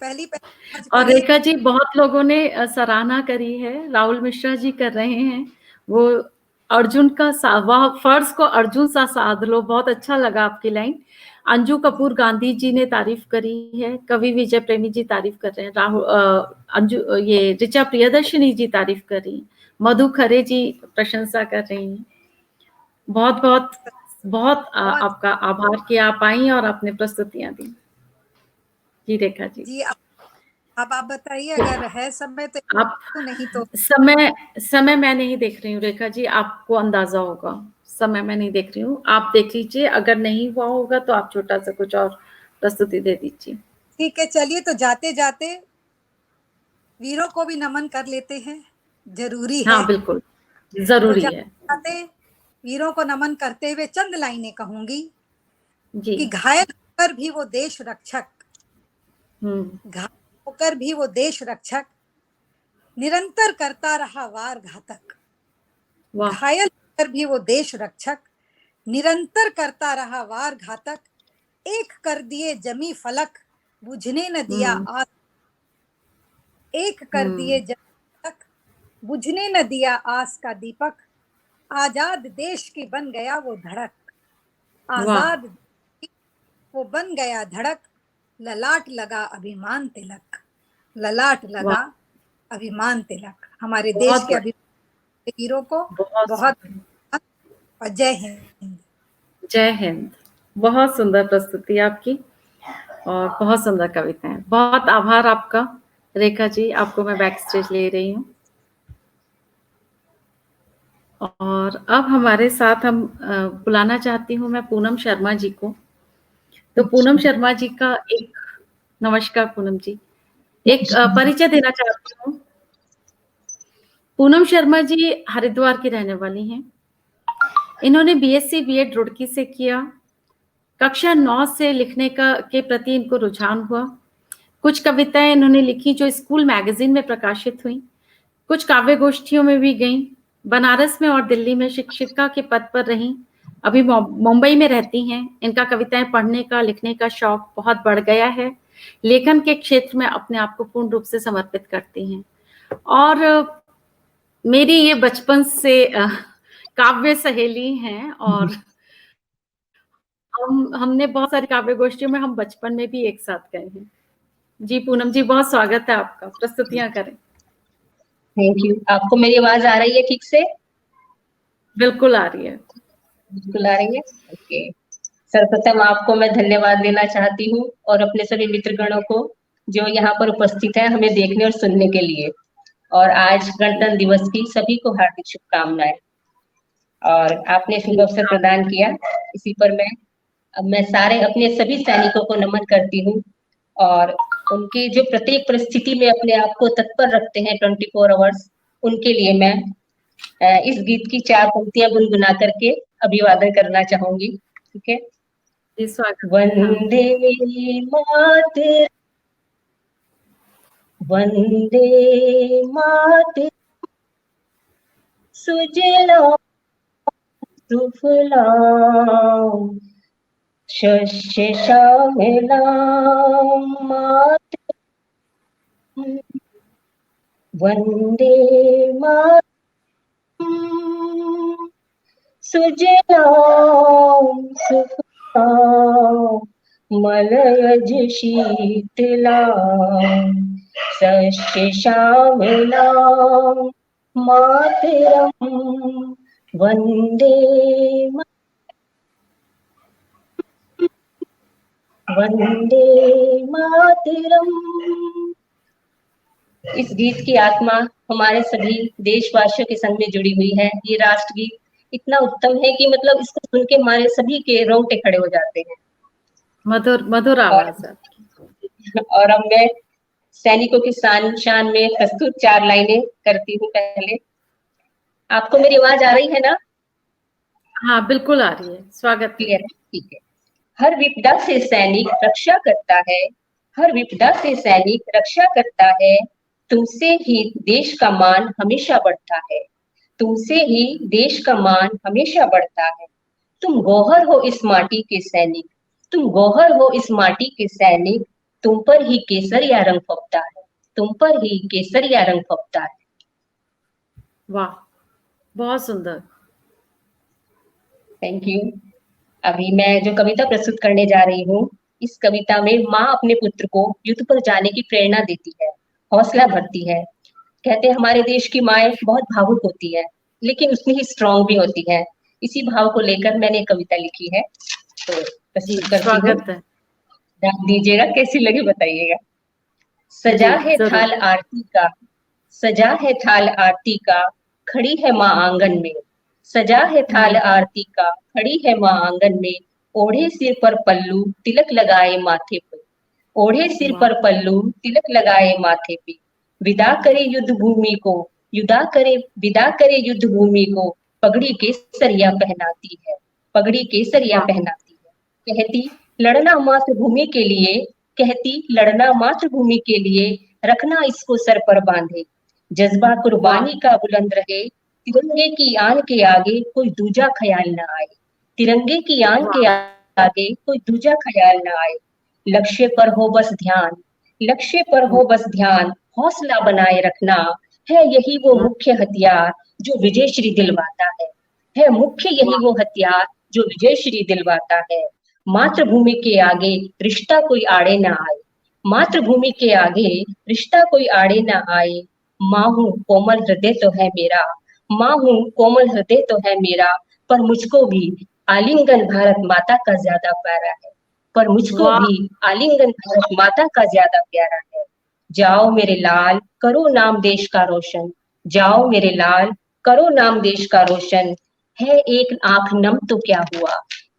पहली आज और पढ़ी। रेखा जी, बहुत लोगों ने सराहना करी है, राहुल मिश्रा जी कर रहे हैं, वो अर्जुन का वह फर्ज को अर्जुन सा साध लो, बहुत अच्छा लगा आपकी लाइन। अंजू कपूर गांधी जी ने तारीफ करी है, कवि विजय प्रेमी जी तारीफ कर रहे हैं, राहुल अंजू ये ऋचा प्रियदर्शिनी जी तारीफ कर रही हैं, मधु खरे जी प्रशंसा कर रही हैं। बहुत बहुत बहुत आपका आभार कि आप आई और आपने प्रस्तुतियां दी। जी रेखा जी, जी अब आप बताइए, अगर है समय तो आप नहीं तो समय मैं नहीं देख रही हूँ रेखा जी, आपको अंदाजा होगा, समय मैं नहीं देख रही हूँ, आप देख लीजिए, अगर नहीं हुआ होगा तो आप छोटा सा कुछ और प्रस्तुति दे दीजिए। ठीक है, चलिए तो जाते जाते वीरों को भी नमन कर लेते हैं, जरूरी है। हाँ बिल्कुल, तो जरूरी है जाते वीरों को नमन करते हुए चंद लाइनें कहूंगी जी। कि घायल होकर भी वो देश रक्षक, घायल होकर भी वो देश रक्षक, निरंतर करता रहा वार घातक। घायल होकर भी वो देश रक्षक, निरंतर करता रहा वार घातक। एक कर दिए जमी फलक, बुझने न दिया आस। एक कर दिए जमी फलक, बुझने न दिया आस का दीपक। आजाद देश की बन गया वो धड़क, आजाद वो बन गया धड़क। ललाट लगा अभिमान तिलक, ललाट लगा अभिमान तिलक। हमारे देश के अभिमान वीरों को बहुत और जय हिंद। जय हिंद। बहुत सुंदर प्रस्तुति आपकी और बहुत सुंदर कविताएं, बहुत आभार आपका रेखा जी, आपको मैं बैक स्टेज ले रही हूँ। और अब हमारे साथ हम बुलाना चाहती हूँ मैं पूनम शर्मा जी को। तो पूनम शर्मा जी का एक, नमस्कार पूनम जी, एक परिचय देना चाहती हूँ। पूनम शर्मा जी हरिद्वार की रहने वाली हैं। इन्होंने बीएससी बीएड रुड़की से किया। कक्षा 9 से लिखने के प्रति इनको रुझान हुआ। कुछ कविताएं इन्होंने लिखी जो स्कूल मैगजीन में प्रकाशित हुई, कुछ काव्य गोष्ठियों में भी गईं। बनारस में और दिल्ली में शिक्षिका के पद पर रहीं। अभी मुंबई में रहती हैं। इनका कविताएं पढ़ने का, लिखने का शौक बहुत बढ़ गया है। लेखन के क्षेत्र में अपने आप को पूर्ण रूप से समर्पित करती हैं। और मेरी ये बचपन से काव्य सहेली हैं और हमने बहुत सारी काव्य गोष्ठियों में हम बचपन में भी एक साथ गए हैं। जी पूनम जी, बहुत स्वागत है आपका, प्रस्तुतियां करें। Thank you. आपको मेरी आवाज आ रही है ठीक से? बिल्कुल आ रही है। बिल्कुल आ रही है, ओके। सर्वप्रथम आपको मैं धन्यवाद देना चाहती हूँ और अपने सभी मित्रगणों को जो यहाँ पर उपस्थित है हमें देखने और सुनने के लिए। और आज गणतंत्र दिवस की सभी को हार्दिक शुभकामनाएं। और आपने शुभ अवसर प्रदान किया, इसी पर मैं सारे अपने सभी सैनिकों को नमन करती हूँ और उनकी जो प्रत्येक परिस्थिति में अपने आप को तत्पर रखते हैं 24 आवर्स, उनके लिए मैं इस गीत की 4 पंक्तियां गुनगुना करके अभिवादन करना चाहूंगी। ठीक है? जी स्वागत। वंदे मातरम, वंदे मातरम, सुजलां सुफलां शस्य श्यामलां मातरम्। वंदे मातरम्, सुजलां सुफलां मलयज शीतलां शस्य श्यामलां मातरम्। वंदे वंदे मातरम्। इस गीत की आत्मा हमारे सभी देशवासियों के संग में जुड़ी हुई है। ये राष्ट्रगीत इतना उत्तम है कि मतलब इसको सुन के हमारे सभी के रोंगटे खड़े हो जाते हैं। मधुर मधुर आवाज है आपकी। और अब मैं सैनिकों की शान में प्रस्तुत 4 लाइनें करती हूँ। पहले आपको मेरी आवाज आ रही है ना? हाँ बिल्कुल आ रही है, स्वागत है। क्लियर है? ठीक है। हर विपदा से सैनिक रक्षा करता है, हर विपदा से सैनिक रक्षा करता है, तुमसे ही देश का मान हमेशा बढ़ता है, तुमसे ही देश का मान हमेशा बढ़ता है। तुम गौहर हो इस माटी के सैनिक, तुम गौहर हो इस माटी के सैनिक, तुम पर ही केसरिया रंग फपता है, तुम पर ही केसरिया रंग फपता है। वाह, बहुत सुंदर। Thank you. अभी मैं जो कविता प्रस्तुत करने जा रही हूँ, इस कविता में माँ अपने पुत्र को युद्ध पर जाने की प्रेरणा देती है, हौसला भरती है। कहते हैं हमारे देश की माएं बहुत भावुक होती है, लेकिन उतनी ही स्ट्रांग भी होती है। इसी भाव को लेकर मैंने कविता लिखी है, तो जी, प्रस्तुत करती हूँ। स्वागत है। ध्यान दीजिएगा, कैसी लगी बताइएगा। सजा जी, है जरूर। थाल आरती का, सजा है थाल आरती का, खड़ी है माँ आंगन में, सजा है थाल आरती का, खड़ी है माँ आंगन में, ओढ़े सिर पर पल्लू तिलक लगाए माथे पे, ओढ़े सिर वाह। पर पल्लू तिलक लगाए माथे पे, विदा करे युद्ध भूमि को, विदा करे युद्ध भूमि को, पगड़ी केसरिया पहनाती है, पगड़ी केसरिया वाह। पहनाती है। कहती लड़ना मातृभूमि के लिए, कहती लड़ना मातृभूमि के लिए, रखना इसको सर पर बांधे, जज्बा कुर्बानी का बुलंद रहे, तिरंगे की आन के आगे कोई दूजा ख्याल न आए, तिरंगे की आन के आगे कोई दूजा ख्याल न आए। लक्ष्य पर हो बस ध्यान, लक्ष्य पर हो बस ध्यान, हौसला बनाए रखना, है यही वो मुख्य हथियार जो विजय श्री दिलवाता है मुख्य यही वो हथियार जो विजय श्री दिलवाता है। मातृभूमि के आगे रिश्ता कोई आड़े ना आए, मातृभूमि के आगे रिश्ता कोई आड़े ना आए। माँ हूँ कोमल हृदय तो है मेरा, माँ हूँ कोमल हृदय तो है मेरा, पर मुझको भी आलिंगन भारत माता का ज्यादा प्यारा है, पर मुझको भी आलिंगन भारत माता का ज्यादा प्यारा है। जाओ मेरे लाल करो नाम देश का रोशन, जाओ मेरे लाल करो नाम देश का रोशन, है एक आंख नम तो क्या हुआ,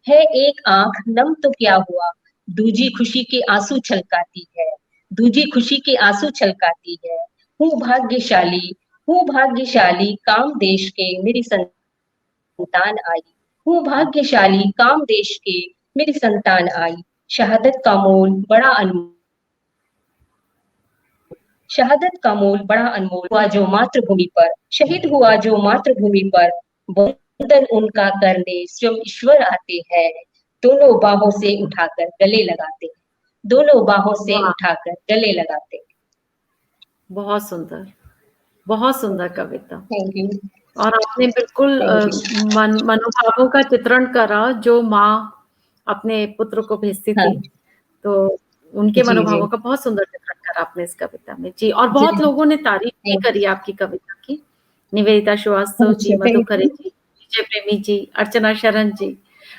है एक आंख नम तो क्या हुआ, दूजी खुशी के आंसू छलकाती है, दूजी खुशी के आंसू छलकाती है। हूँ भाग्यशाली, हूँ भाग्यशाली काम देश के मेरी संतान आई, हूँ भाग्यशाली काम देश के मेरी संतान आई। शहादत का मोल बड़ा अनमोल, शहादत का मोल बड़ा अनमोल हुआ जो मातृभूमि पर, शहीद हुआ जो मातृभूमि पर, वंदन उनका करने स्वयं ईश्वर आते हैं, दोनों बाहों से उठाकर गले लगाते हैं, दोनों बाहों से उठाकर गले लगाते हैं। बहुत सुंदर कविता। Thank you. और आपने बिल्कुल मनोभावों का चित्रण करा जो माँ अपने पुत्र को भेजती थी, तो उनके मनोभावों का बहुत सुंदर चित्रण करा आपने इस कविता में। जी, और बहुत लोगों ने तारीफ भी करी आपकी कविता की। निवेदिता श्रीवास्तव जी, मधु खरे जी, विजय प्रेमी जी, अर्चना शरण जी,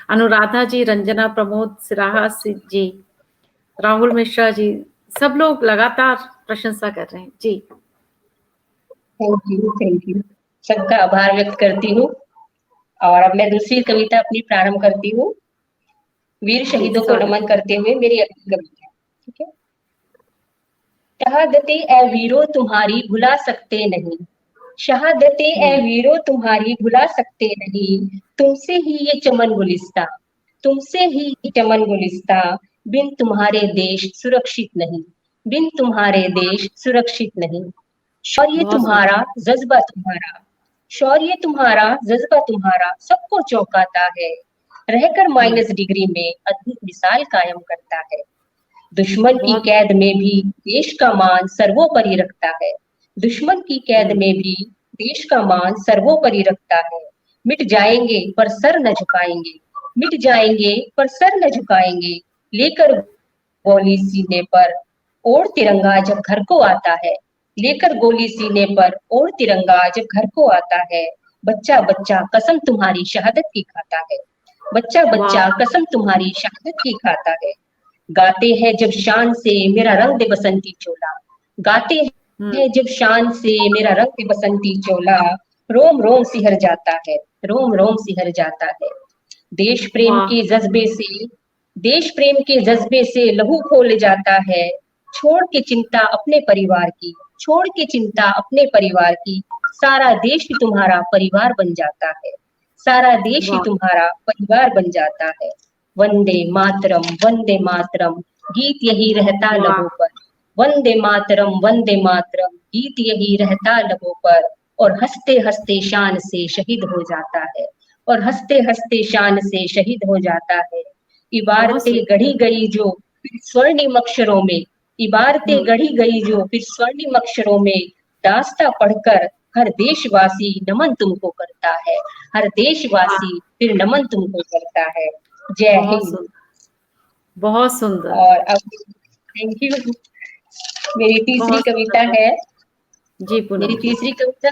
अनुराधा जी, रंजना प्रमोद सिराहा जी, राहुल मिश्रा जी, सब लोग लगातार प्रशंसा कर रहे हैं। जी, थैंक यू। सबका आभार व्यक्त करती हूँ। और अब मैं दूसरी कविता अपनी प्रारंभ करती हूँ। वीर शहीदों को नमन करते हुए मेरी अगली कविता, ठीक है। शहादते ए वीरों तुम्हारी भुला सकते नहीं, शहादते ए वीरों तुम्हारी भुला सकते नहीं, तुमसे ही ये चमन गुलिस्ता, तुमसे ही ये चमन गुलिस्ता, बिन तुम्हारे देश सुरक्षित नहीं, बिन तुम्हारे देश सुरक्षित नहीं। शौर्य तुम्हारा जज्बा तुम्हारा, शौर्य तुम्हारा जज्बा तुम्हारा सबको चौंकाता है, रहकर माइनस डिग्री में अद्भुत मिसाल कायम करता है। दुश्मन की कैद में भी देश का मान सर्वोपरि रखता है, दुश्मन की कैद में भी देश का मान सर्वोपरि रखता है। मिट जाएंगे पर सर न झुकाएंगे, मिट जाएंगे पर सर न झुकाएंगे, लेकर गोली सीने पर ओढ़ तिरंगा जब घर को आता है, लेकर गोली सीने पर ओढ़ तिरंगा जब घर को आता है। बच्चा बच्चा कसम तुम्हारी शहादत की खाता है, बच्चा बच्चा कसम तुम्हारी शहादत की खाता है। गाते हैं जब शान से मेरा रंग दे बसंती चोला, गाते है जब शान से मेरा रंग बसंती चोला, रोम रोम सिहर जाता है, रोम रोम सिहर जाता है। देश प्रेम वाह के जज्बे से, देश प्रेम के जज्बे से लहू खोल जाता है। छोड़ के चिंता अपने परिवार की, छोड़ के चिंता अपने परिवार की, सारा देश ही तुम्हारा परिवार बन जाता है, सारा देश ही वाह तुम्हारा परिवार बन जाता है। वंदे मातरम गीत यही रहता वाह लबों पर, वंदे मातरम गीत यही रहता लबों पर, और हंसते हंसते शान से शहीद हो जाता है, और हंसते हंसते शान से शहीद हो जाता है। बहुत इबारतें गढ़ी गई जो फिर स्वर्णिम अक्षरों में, इबारतें गढ़ी गई जो फिर स्वर्णिम अक्षरों में, दास्ता पढ़कर हर देशवासी नमन तुमको करता है, हर देशवासी फिर नमन तुमको करता है। जय बहुत हिंद। सुंदर, बहुत सुंदर, और अब थैंक यू। मेरी तीसरी बहुत कविता सुंदर। है, जी पूनम मेरी जी। तीसरी कविता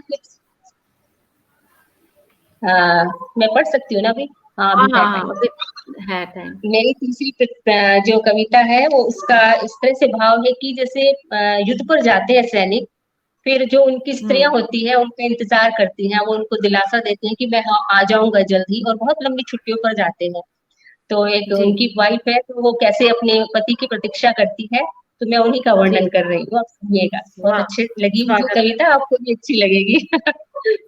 मैं पढ़ सकती हूँ ना अभी? हाँ हाँ अभी है हाँ टाइम। हाँ अभी है टाइम। मेरी तीसरी जो कविता है वो उसका इस तरह से भाव है कि जैसे युद्ध पर जाते हैं सैनिक, फिर जो उनकी स्त्रियां होती हैं उनका इंतजार करती हैं, वो उनको दिलासा देती हैं कि मैं आ जाऊंगा जल्दी, और बहुत लंबी छुट्टियों पर जाते हैं। तो एक जी उनकी वाइफ है, तो वो कैसे अपने पति की प्रतीक्षा करती है, तो मैं उन्हीं का जी वर्णन कर रही हूँ, आप सुनिएगा। बहुत वाह अच्छी लगी मुझे स्वागत कविता, आपको भी अच्छी लगेगी।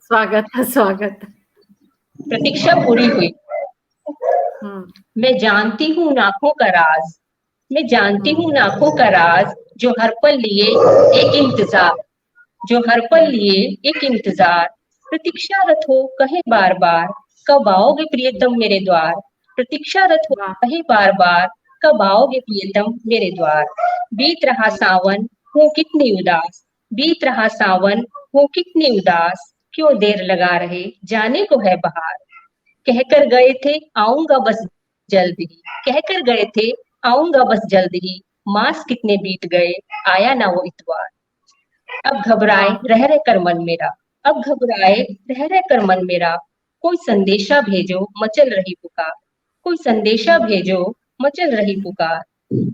स्वागत है स्वागत है। प्रतीक्षा पूरी हुई। मैं जानती हूँ नाखों का राज, मैं जानती हूँ नाखों का राज, जो हर पल लिए एक इंतजार, जो हर पल लिए एक इंतजार, प्रतीक्षारत हो कहे बार बार, कब आओगे प्रियतम मेरे द्वार, प्रतीक्षारत हो वाह कहे बार बार, कब आओगे प्रियतम मेरे द्वार। बीत रहा सावन हो कितनी उदास, बीत रहा सावन हो कितनी उदास, क्यों देर लगा रहे जाने को है बहार, कहकर गए थे आऊंगा बस जल्द ही, कहकर गए थे आऊंगा बस जल्द ही, मास कितने बीत गए आया ना वो इतवार। अब घबराए वाह रह रह कर मन मेरा, अब घबराए रह रह कर मन मेरा, कोई संदेशा भेजो मचल रही पुकार, कोई संदेशा भेजो मचल रही पुकार।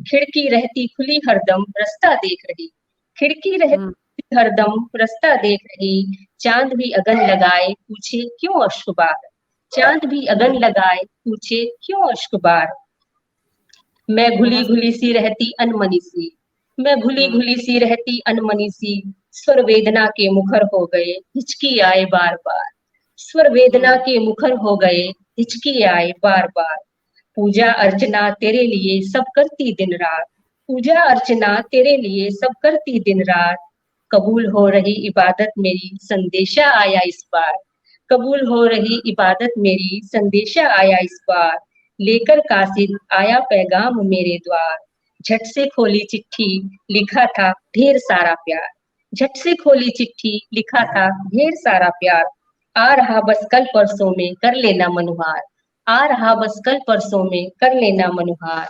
खिड़की रहती खुली हरदम रास्ता देख रही, खिड़की रहती हरदम रास्ता देख रही, चांद भी अगन लगाए पूछे क्यों अश्क बार, चांद भी अगन लगाए पूछे क्यों अश्क बार। मैं घुली बहुत घुली सी रहती अनमनी सी, मैं घुली घुली सी रहती अनमनी सी, स्वर वेदना के मुखर हो गए हिचकी आए बार बार, स्वर वेदना के मुखर हो गए हिचकी आए बार बार। पूजा अर्चना तेरे लिए सब करती दिन रात, पूजा अर्चना तेरे लिए सब करती दिन रात, कबूल हो रही इबादत मेरी संदेशा आया इस बार, कबूल हो रही इबादत मेरी संदेशा आया इस बार। लेकर कासिद आया पैगाम मेरे द्वार, झट से खोली चिट्ठी लिखा था ढेर सारा प्यार, झट से खोली चिट्ठी लिखा था ढेर सारा प्यार। आ रहा बस कल परसों में कर लेना मनुहार, आ रहा बस कल परसों में कर लेना मनुहार।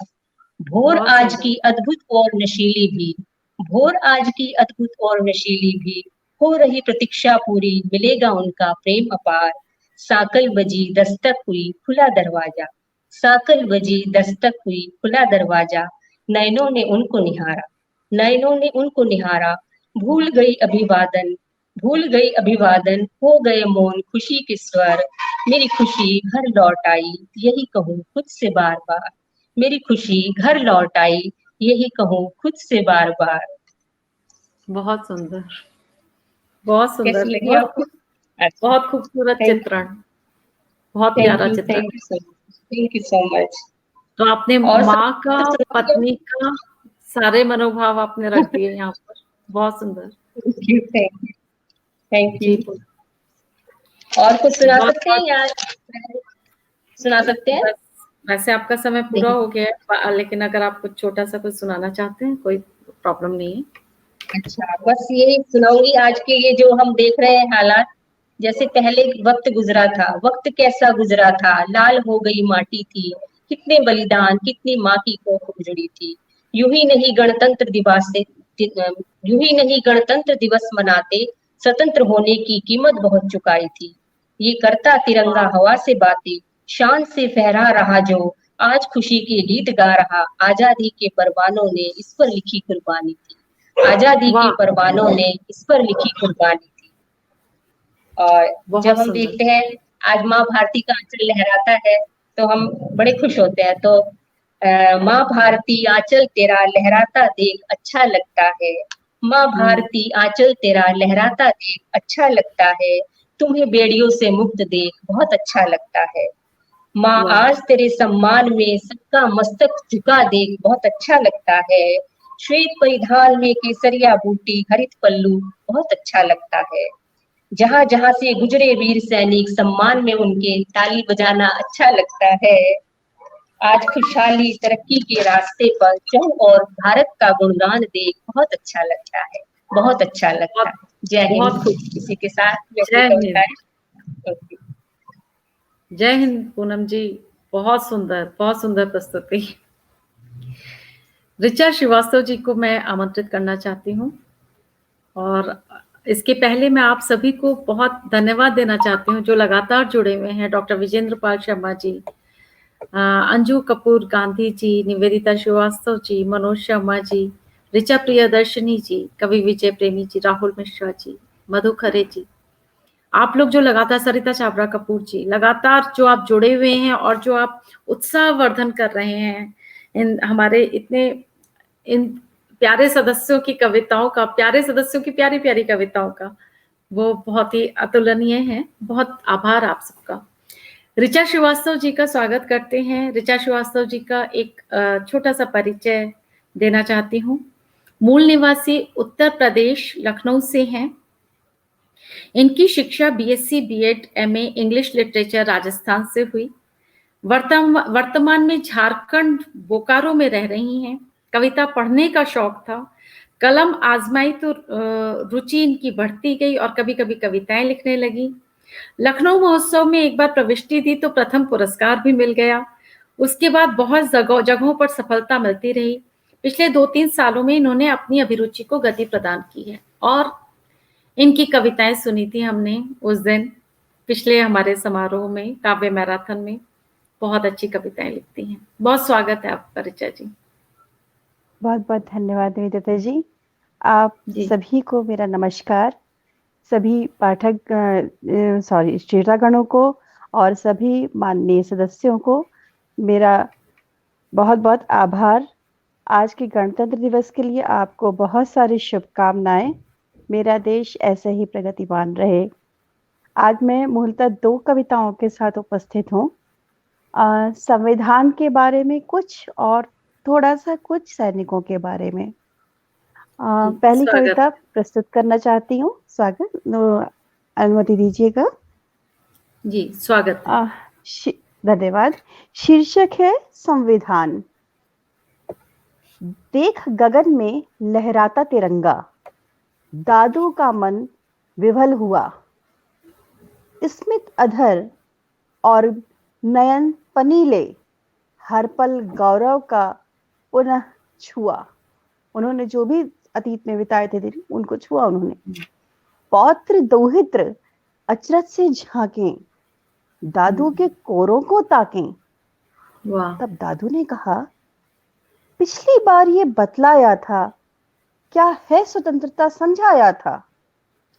भोर बहुत आज सुंदर। की अद्भुत और नशीली भी, भोर आज की अद्भुत और नशीली भी, हो रही प्रतीक्षा पूरी मिलेगा उनका प्रेम अपार। साकल बजी दस्तक हुई खुला दरवाजा, साकल बजी दस्तक हुई खुला दरवाजा, नैनों ने उनको निहारा, नैनों ने उनको निहारा, भूल गई अभिवादन, भूल गई अभिवादन, हो गए मौन खुशी के स्वर। मेरी खुशी घर लौट आई यही कहूँ खुद से बार बार, मेरी खुशी घर लौट आई यही कहूँ खुद से बार बार। बहुत सुंदर, बहुत सुंदर, कैसी लगी बहुत आपको? अच्छा, बहुत खूबसूरत थैंक चित्रण, बहुत थैंक प्यारा यू, चित्रण। Thank you so much, thank you so much. तो आपने और माँ का, सुनाइए। पत्नी का, सारे मनोभाव आपने रख दिए यहाँ पर। बहुत सुंदर। Thank you, thank you, thank जी यू। और कुछ सुना बहुत सकते हैं या सुना सकते हैं? बस, वैसे आपका समय पूरा नहीं, हो गया है, लेकिन अगर आप कुछ छोटा सा कुछ सुनाना चाहते हैं कोई प्रॉब्लम नहीं है। अच्छा, बस यही सुनाऊंगी। आज के ये जो हम देख रहे हैं हालात, जैसे पहले वक्त गुजरा था, वक्त कैसा गुजरा था, लाल हो गई माटी थी, कितने बलिदान कितनी माँ की कोख उजड़ी थी। यूं ही नहीं गणतंत्र दिवस से, यूं ही नहीं गणतंत्र दिवस मनाते, स्वतंत्र होने की कीमत बहुत चुकाई थी। ये करता तिरंगा हवा से बातें, शान से फहरा रहा जो, आज खुशी के गीत गा रहा, आजादी के परवानों ने इस पर लिखी कुर्बानी थी, आजादी वाह। के परवानों ने इस पर लिखी कुर्बानी थी। और बहुत जब हम सुंदर। देखते हैं आज माँ भारती का आंचल लहराता है तो हम बड़े खुश होते हैं। तो माँ भारती आंचल तेरा लहराता देख अच्छा लगता है, माँ भारती आंचल तेरा लहराता देख अच्छा लगता है, तुम्हें बेड़ियों से मुक्त देख बहुत अच्छा लगता है। माँ वाह। आज तेरे सम्मान में सबका मस्तक झुका देख बहुत अच्छा लगता है, श्वेत परिधान में केसरिया बूटी हरित पल्लू बहुत अच्छा लगता है। जहां जहां से गुजरे वीर सैनिक सम्मान में उनके ताली बजाना अच्छा लगता है। आज खुशहाली तरक्की के रास्ते पर चल और भारत का गुणगान देख बहुत अच्छा लगता है, बहुत अच्छा लगता बहुत है। जय बहुत हिंद। खूब। इसी के साथ मैं अपनी जय हिंद। कविताएं ओके। जय हिंद पूनम जी, बहुत सुंदर प्रस्तुति। ऋचा श्रीवास्तव जी को मैं आमंत्रित करना चाहती हूँ, और इसके पहले मैं आप सभी को बहुत धन्यवाद देना चाहती हूँ जो लगातार जुड़े हुए हैं। डॉक्टर विजेंद्र पाल शर्मा जी, अंजू कपूर गांधी जी, निवेदिता श्रीवास्तव जी, मनोज शर्मा जी, ऋचा प्रियदर्शनी जी, कवि विजय प्रेमी जी, राहुल मिश्रा जी, मधु खरे जी, आप लोग जो लगातार, सरिता छाबड़ा कपूर जी, लगातार जो आप जुड़े हुए हैं और जो आप उत्साहवर्धन कर रहे हैं इन हमारे इतने इन प्यारे सदस्यों की कविताओं का, प्यारे सदस्यों की प्यारी प्यारी कविताओं का, वो बहुत ही अतुलनीय है। बहुत आभार आप सबका। ऋचा श्रीवास्तव जी का स्वागत करते हैं। ऋचा श्रीवास्तव जी का एक छोटा सा परिचय देना चाहती हूँ। मूल निवासी उत्तर प्रदेश लखनऊ से हैं। इनकी शिक्षा BSc, BEd, MA English literature Rajasthan से हुई। वर्तमान में झारखंड बोकारो में रह रही हैं। कविता पढ़ने का शौक था, कलम आजमाई तो रुचि इनकी बढ़ती गई और कभी कभी कविताएं लिखने लगी। लखनऊ महोत्सव में एक बार प्रविष्टि दी तो प्रथम पुरस्कार भी मिल गया। उसके बाद बहुत जगहों पर सफलता मिलती रही। पिछले 2-3 सालों में इन्होंने अपनी अभिरुचि को गति प्रदान की है, और इनकी कविताएं सुनी थी हमने उस दिन पिछले हमारे समारोह में, काव्य मैराथन में। बहुत अच्छी कविताएं लिखती हैं। बहुत स्वागत है आपका ऋचा जी। बहुत बहुत धन्यवाद निवेदिता जी। आप जी। सभी को मेरा नमस्कार। सभी पाठक श्रोतागणों को और सभी माननीय सदस्यों को मेरा बहुत बहुत आभार। आज के गणतंत्र दिवस के लिए आपको बहुत सारी शुभकामनाएं। मेरा देश ऐसे ही प्रगतिवान रहे। आज मैं मूलतः 2 कविताओं के साथ उपस्थित हूँ। संविधान के बारे में कुछ और थोड़ा सा कुछ सैनिकों के बारे में। पहली कविता प्रस्तुत करना चाहती हूँ। स्वागत, अनुमति दीजिएगा। जी, स्वागत है। धन्यवाद। शीर्षक है संविधान। देख गगन में लहराता तिरंगा, दादू का मन विवल हुआ। स्मित अधर और नयन पनीले, हर पल गौरव का पुनः छुआ। उन्होंने जो भी अतीत में बिताए थे दिन, उनको छुआ उन्होंने। पौत्र दोहित्र अचरज से झांकें, दादू के कोरों को ताकें। तब दादू ने कहा, पिछली बार ये बतलाया था, क्या है स्वतंत्रता समझाया था।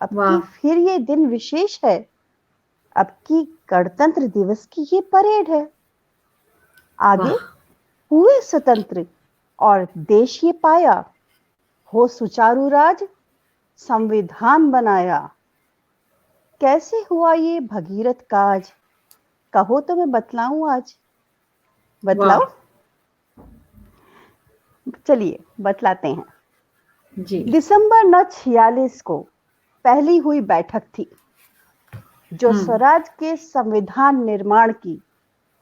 अब की फिर ये दिन विशेष है, अब की गणतंत्र दिवस की ये परेड है। आगे हुए स्वतंत्र और देश ये पाया, हो सुचारू राज संविधान बनाया। कैसे हुआ ये भगीरथ काज, कहो तो मैं बतलाऊं आज। बतलाओ? चलिए बतलाते हैं। जी। दिसंबर 9 को पहली हुई बैठक थी, जो स्वराज के संविधान निर्माण की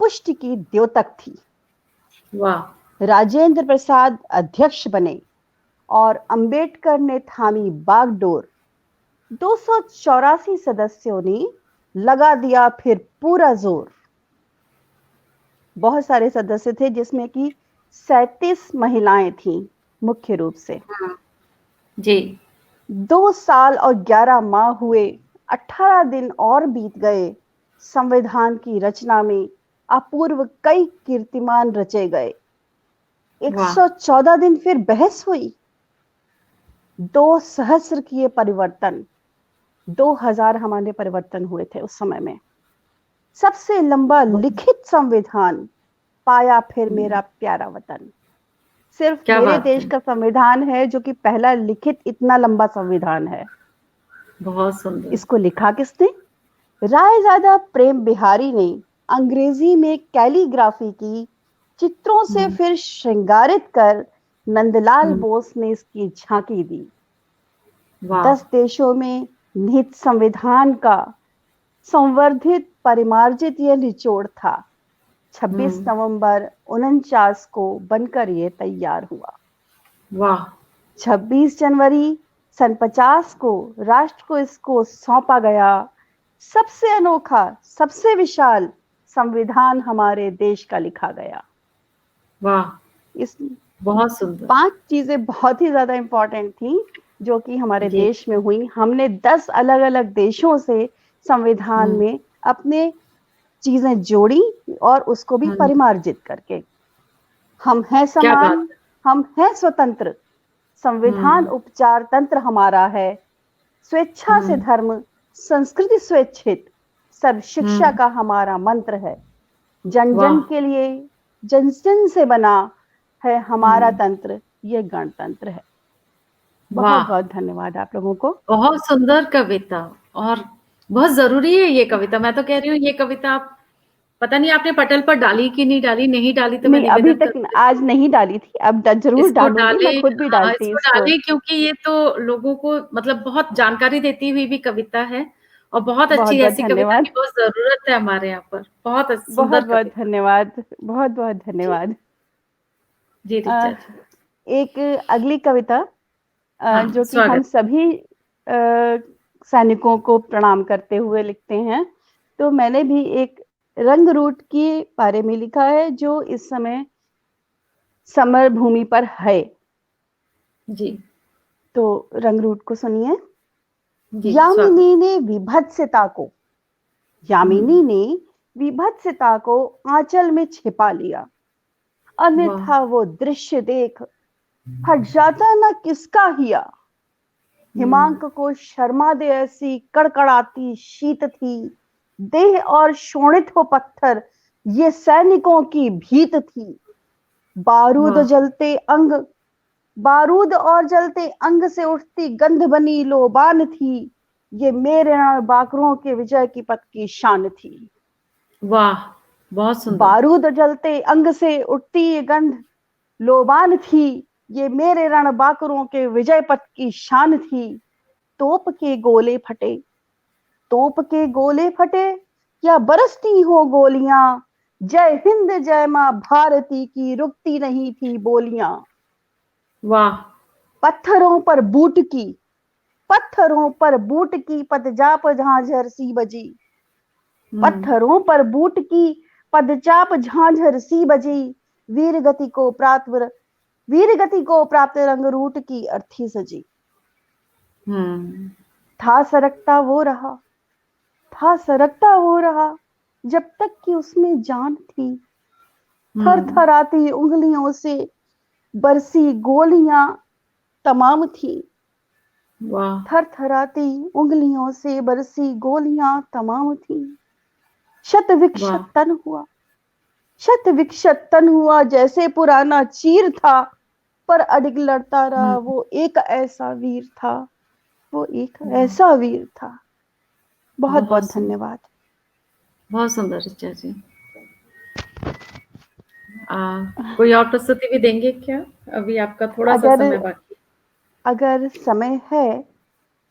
पुष्टि की द्योतक थी। राजेंद्र प्रसाद अध्यक्ष बने और अंबेडकर ने थामी बागडोर। 284 सदस्यों ने लगा दिया फिर पूरा जोर। बहुत सारे सदस्य थे, जिसमें कि 37 महिलाएं थीं मुख्य रूप से। जी। 2 साल और 11 माह हुए, 18 दिन और बीत गए। संविधान की रचना में अपूर्व कई कीर्तिमान रचे गए। 114 दिन फिर बहस हुई, 2 सहस्र किए परिवर्तन, 2000 हमारे परिवर्तन हुए थे उस समय में। सबसे लंबा लिखित संविधान पाया फिर मेरा प्यारा वतन। सिर्फ क्या मेरे बात देश है। का संविधान है जो कि पहला लिखित इतना लंबा संविधान है। बहुत सुंदर। इसको लिखा किसने? रायजादा प्रेम बिहारी ने अंग्रेजी में कैलीग्राफी की, चित्रों से फिर श्रृंगारित कर नंदलाल बोस ने इसकी झांकी दी। वाह 10 देशों में निहित संविधान का संवर्धित परिमार्जित यह निचोड़ था। 26 नवंबर 49 को बनकर ये तैयार हुआ। वाह 26 जनवरी सन 50 को राष्ट्र को इसको सौंपा गया। सबसे अनोखा, सबसे विशाल संविधान हमारे देश का लिखा गया। वाह इस बहुत सुंदर। 5 चीजें बहुत ही ज्यादा इंपॉर्टेंट थी जो कि हमारे जी। देश में हुई। हमने 10 अलग अलग देशों से संविधान में अपने चीजें जोड़ी और उसको भी परिमार्जित करके। हम हैं क्या बात समान, हम हैं स्वतंत्र, संविधान उपचार तंत्र हमारा है, स्वेच्छा से धर्म, संस्कृति स्वेच्छित, सर्व शिक्षा का हमारा मंत्र है। जन जन वाह। के लिए, जन जन से बना है हमारा तंत्र, ये गणतंत्र है। बहुत वाह बहुत धन्यवाद आप लोगों को। बहुत सुंदर कविता, और बहुत जरूरी है ये कविता। मैं तो कह रही हूँ ये कविता आप, पता नहीं आपने पटल पर डाली कि नहीं डाली। नहीं डाली तो मैं नहीं, अभी निवेदन तक करूंगी आज नहीं डाली थी, अब जरूर इसको डालूंगी। डाले। मैं खुद भी हाँ, डालती इसको इसको। डाले क्योंकि ये तो लोगों को मतलब बहुत जानकारी देती हुई भी कविता है, और बहुत बहुत अच्छी बहुत ऐसी कविता की धन्यवाद। बहुत जरूरत है हमारे यहाँ पर। बहुत बहुत सुंदर बहुत कविता। धन्यवाद। बहुत बहुत धन्यवाद। जी ऋचा जी। एक अगली कविता हाँ, जो कि हम स्वागत। सभी सैनिकों को प्रणाम करते हुए लिखते हैं। तो मैंने भी एक रंग रूट के बारे में लिखा है जो इस समय समर भूमि पर है। जी तो रंग रूट को सुनिए। जी स्वागत। यामिनी ने विभत्सता को, यामिनी ने विभत्सता को आंचल में छिपा लिया। अन्यथा वो दृश्य देख हट जाता न किसका हिया। हिमांक को शर्मा दे ऐसी कड़कड़ाती शीत थी। देह और शोणित हो पत्थर, ये सैनिकों की भीत थी। बारूद वाह। जलते अंग, बारूद और जलते अंग से उठती गंध बनी लोबान थी। ये मेरे रण बाकरों के विजय की पथ की शान थी। वाह बहुत सुंदर। बारूद जलते अंग से उठती ये गंध लोबान थी। ये मेरे रण बाकरों के विजय पथ की शान थी। तोप के गोले फटे, तोप के गोले फटे, या बरसती हो गोलियां। जय हिंद जय मां भारती की रुकती नहीं थी बोलियां। वाह पत्थरों पर बूट की, पत्थरों पर बूट की पदजाप झांझर सी बजी। पत्थरों पर बूट की पदचाप झांझर सी बजी। वीर गति को प्राप्त, वीर गति को प्राप्त रंग रूट की अर्थी सजी। था सरकता वो रहा, था सरकता वो रहा, जब तक कि उसमें जान थी। थर थराती उंगलियों से बरसी गोलियां तमाम थी। वाह थर थराती उंगलियों से बरसी गोलियां तमाम थी। शत विक्षत तन हुआ, शत विक्षत तन हुआ, जैसे पुराना चीर था। पर अडिग लड़ता रहा, वो एक ऐसा वीर था, वो एक ऐसा वीर था। बहुत बहुत धन्यवाद। बहुत सुंदर ऋचा जी। कोई और प्रस्तुति भी देंगे क्या? अभी आपका थोड़ा सा समय बाकी। अगर समय है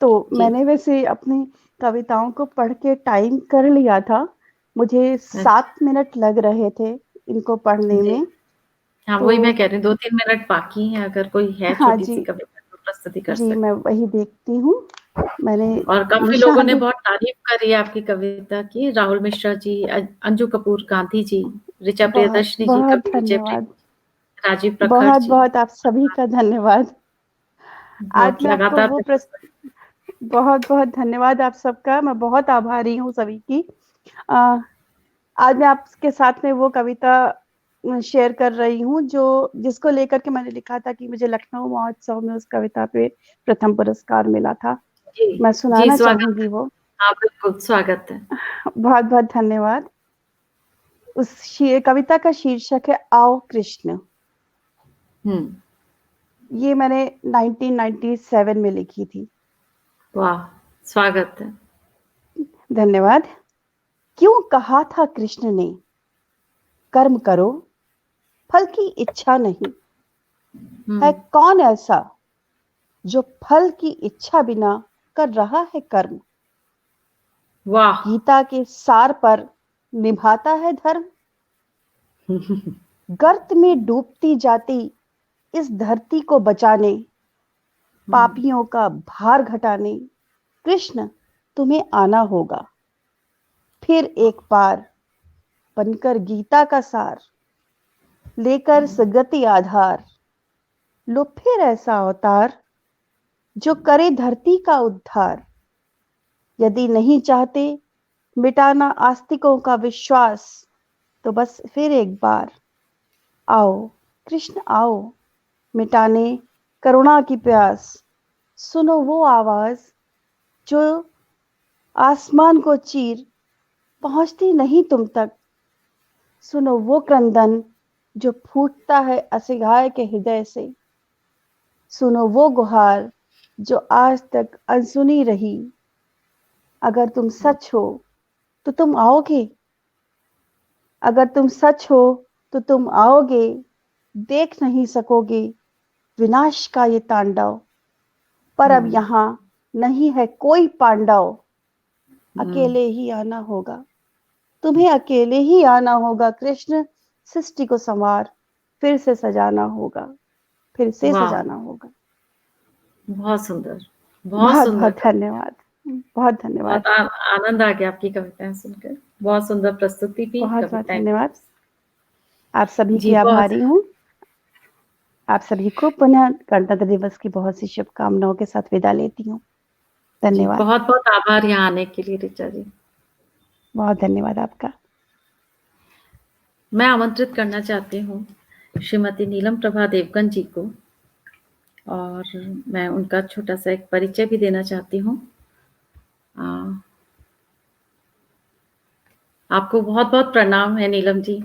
तो मैंने वैसे अपनी कविताओं को पढ़ के टाइम कर लिया था। मुझे 7 मिनट लग रहे थे इनको पढ़ने में। हाँ, वही मैं कह रही हूँ 2-3 मिनट बाकी हैं। अगर कोई है छोटी सी कविता तो प्रस्तुति कर सकते। जी मैं वही देखती हूँ। मैंने और काफी लोगों ने बहुत तारीफ करी है आपकी कविता की। राहुल मिश्रा जी, अंजू कपूर गांधी जी, ऋचा प्रियदर्शनी जी, बहुत कवि विजय धन्यवाद। राजीव प्रखर बहुत जी। बहुत आप सभी का धन्यवाद। आज मैं आपको वो बहुत बहुत धन्यवाद आप सबका। मैं बहुत आभारी हूँ सभी की। आज मैं आपके साथ में वो कविता शेयर कर रही हूँ, जो जिसको लेकर के मैंने लिखा था कि मुझे लखनऊ महोत्सव में उस कविता पे प्रथम पुरस्कार मिला था। जी मैं जी, सुनाना स्वागत चाहूंगी है। वो। हाँ बिल्कुल, स्वागत है। बहुत बहुत धन्यवाद। उस कविता का शीर्षक है आओ कृष्ण। ये मैंने 1997 में लिखी थी। वाह, स्वागत है। धन्यवाद। क्यों कहा था कृष्ण ने, कर्म करो फल की इच्छा नहीं। है कौन ऐसा जो फल की इच्छा बिना कर रहा है कर्म। वाह। गीता के सार पर निभाता है धर्म। गर्त में डूबती जाती इस धरती को बचाने, पापियों का भार घटाने कृष्ण तुम्हें आना होगा। फिर एक बार बनकर गीता का सार, लेकर सगति आधार। लो फिर ऐसा अवतार जो करे धरती का उद्धार। यदि नहीं चाहते मिटाना आस्तिकों का विश्वास, तो बस फिर एक बार आओ कृष्ण आओ, मिटाने करुणा की प्यास। सुनो वो आवाज जो आसमान को चीर पहुंचती नहीं तुम तक। सुनो वो क्रंदन जो फूटता है असहाय के हृदय से। सुनो वो गुहार जो आज तक अनसुनी रही। अगर तुम सच हो तो तुम आओगे, अगर तुम सच हो तो तुम आओगे। देख नहीं सकोगे विनाश का ये तांडव, पर अब यहाँ नहीं है कोई पांडव। अकेले ही आना होगा, तुम्हें अकेले ही आना होगा कृष्ण। सृष्टि को संवार फिर से सजाना होगा, फिर से वाह, सजाना होगा। बहुत सुंदर, बहुत बहुत सुंदर। बहुत धन्यवाद, बहुत धन्यवाद, बहुत आनंद आ गया आपकी कविताएं सुनकर। बहुत सुंदर प्रस्तुति भी, बहुत बहुत कविताएं। धन्यवाद। आप सभी जी की बहुत। आभारी हूँ। आप सभी को पुनः गणतंत्र दिवस की बहुत सी शुभकामनाओं के साथ विदा लेती हूँ। जी धन्यवाद, बहुत बहुत आभार यहाँ आने के लिए ऋचा जी। बहुत धन्यवाद आपका। मैं आमंत्रित करना चाहती हूँ श्रीमती नीलम प्रभा देवगन जी को, और मैं उनका छोटा सा एक परिचय भी देना चाहती हूँ। आपको बहुत बहुत प्रणाम है नीलम जी।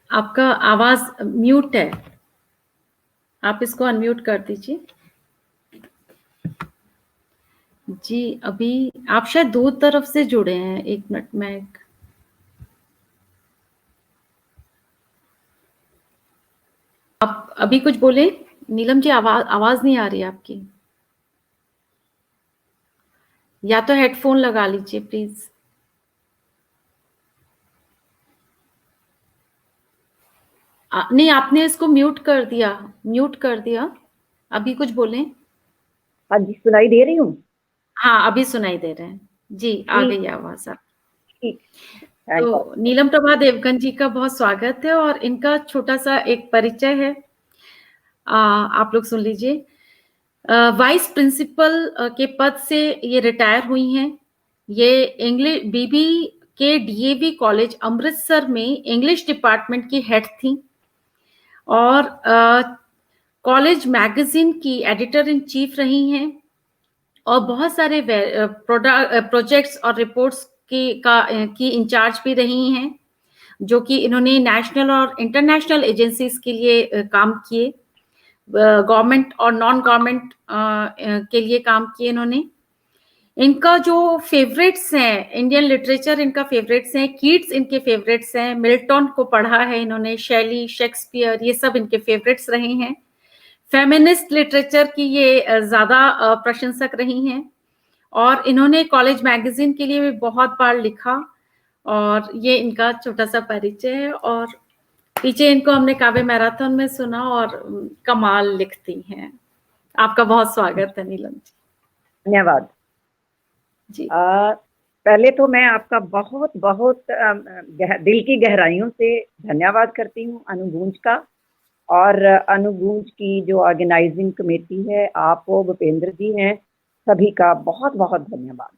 आपका आवाज म्यूट है, आप इसको अनम्यूट कर दीजिए। जी अभी आप शायद दो तरफ से जुड़े हैं। एक मिनट में आप अभी कुछ बोले नीलम जी, आवाज नहीं आ रही है आपकी। या तो हेडफोन लगा लीजिए प्लीज। नहीं, आपने इसको म्यूट कर दिया, म्यूट कर दिया। अभी कुछ बोले। हाँ जी, सुनाई दे रही हूँ। हाँ अभी सुनाई दे रहे हैं जी, आ गई आवाज आप। ठीक, तो नीलम प्रभा देवगन जी का बहुत स्वागत है, और इनका छोटा सा एक परिचय है, आप लोग सुन लीजिए। वाइस प्रिंसिपल के पद से ये रिटायर हुई हैं। ये इंग्लिश बीबी के डीएवी कॉलेज अमृतसर में इंग्लिश डिपार्टमेंट की हेड थी, और कॉलेज मैगजीन की एडिटर इन चीफ रही हैं, और बहुत सारे प्रोजेक्ट्स और रिपोर्ट्स की इंचार्ज भी रही हैं, जो कि इन्होंने नेशनल और इंटरनेशनल एजेंसीज के लिए काम किए, गवर्नमेंट और नॉन गवर्नमेंट के लिए काम किए इन्होंने। इनका जो फेवरेट्स हैं, इंडियन लिटरेचर इनका फेवरेट्स हैं, कीट्स इनके फेवरेट्स हैं, मिल्टन को पढ़ा है इन्होंने, शैली, शेक्सपियर, ये सब इनके फेवरेट्स रहे हैं। फेमिनिस्ट लिटरेचर की ये ज्यादा प्रशंसक रही हैं, और इन्होंने कॉलेज मैगजीन के लिए भी बहुत बार लिखा, और ये इनका छोटा सा परिचय है। और पीछे इनको हमने काव्य मैराथन में सुना, और कमाल लिखती हैं। आपका बहुत स्वागत है नीलम जी। धन्यवाद जी। पहले तो मैं आपका बहुत बहुत दिल की गहराइयों से धन्यवाद करती हूँ अनुगूंज का, और अनुगूंज की जो ऑर्गेनाइजिंग कमेटी है, आप वो भूपेंद्र जी हैं, सभी का बहुत बहुत धन्यवाद।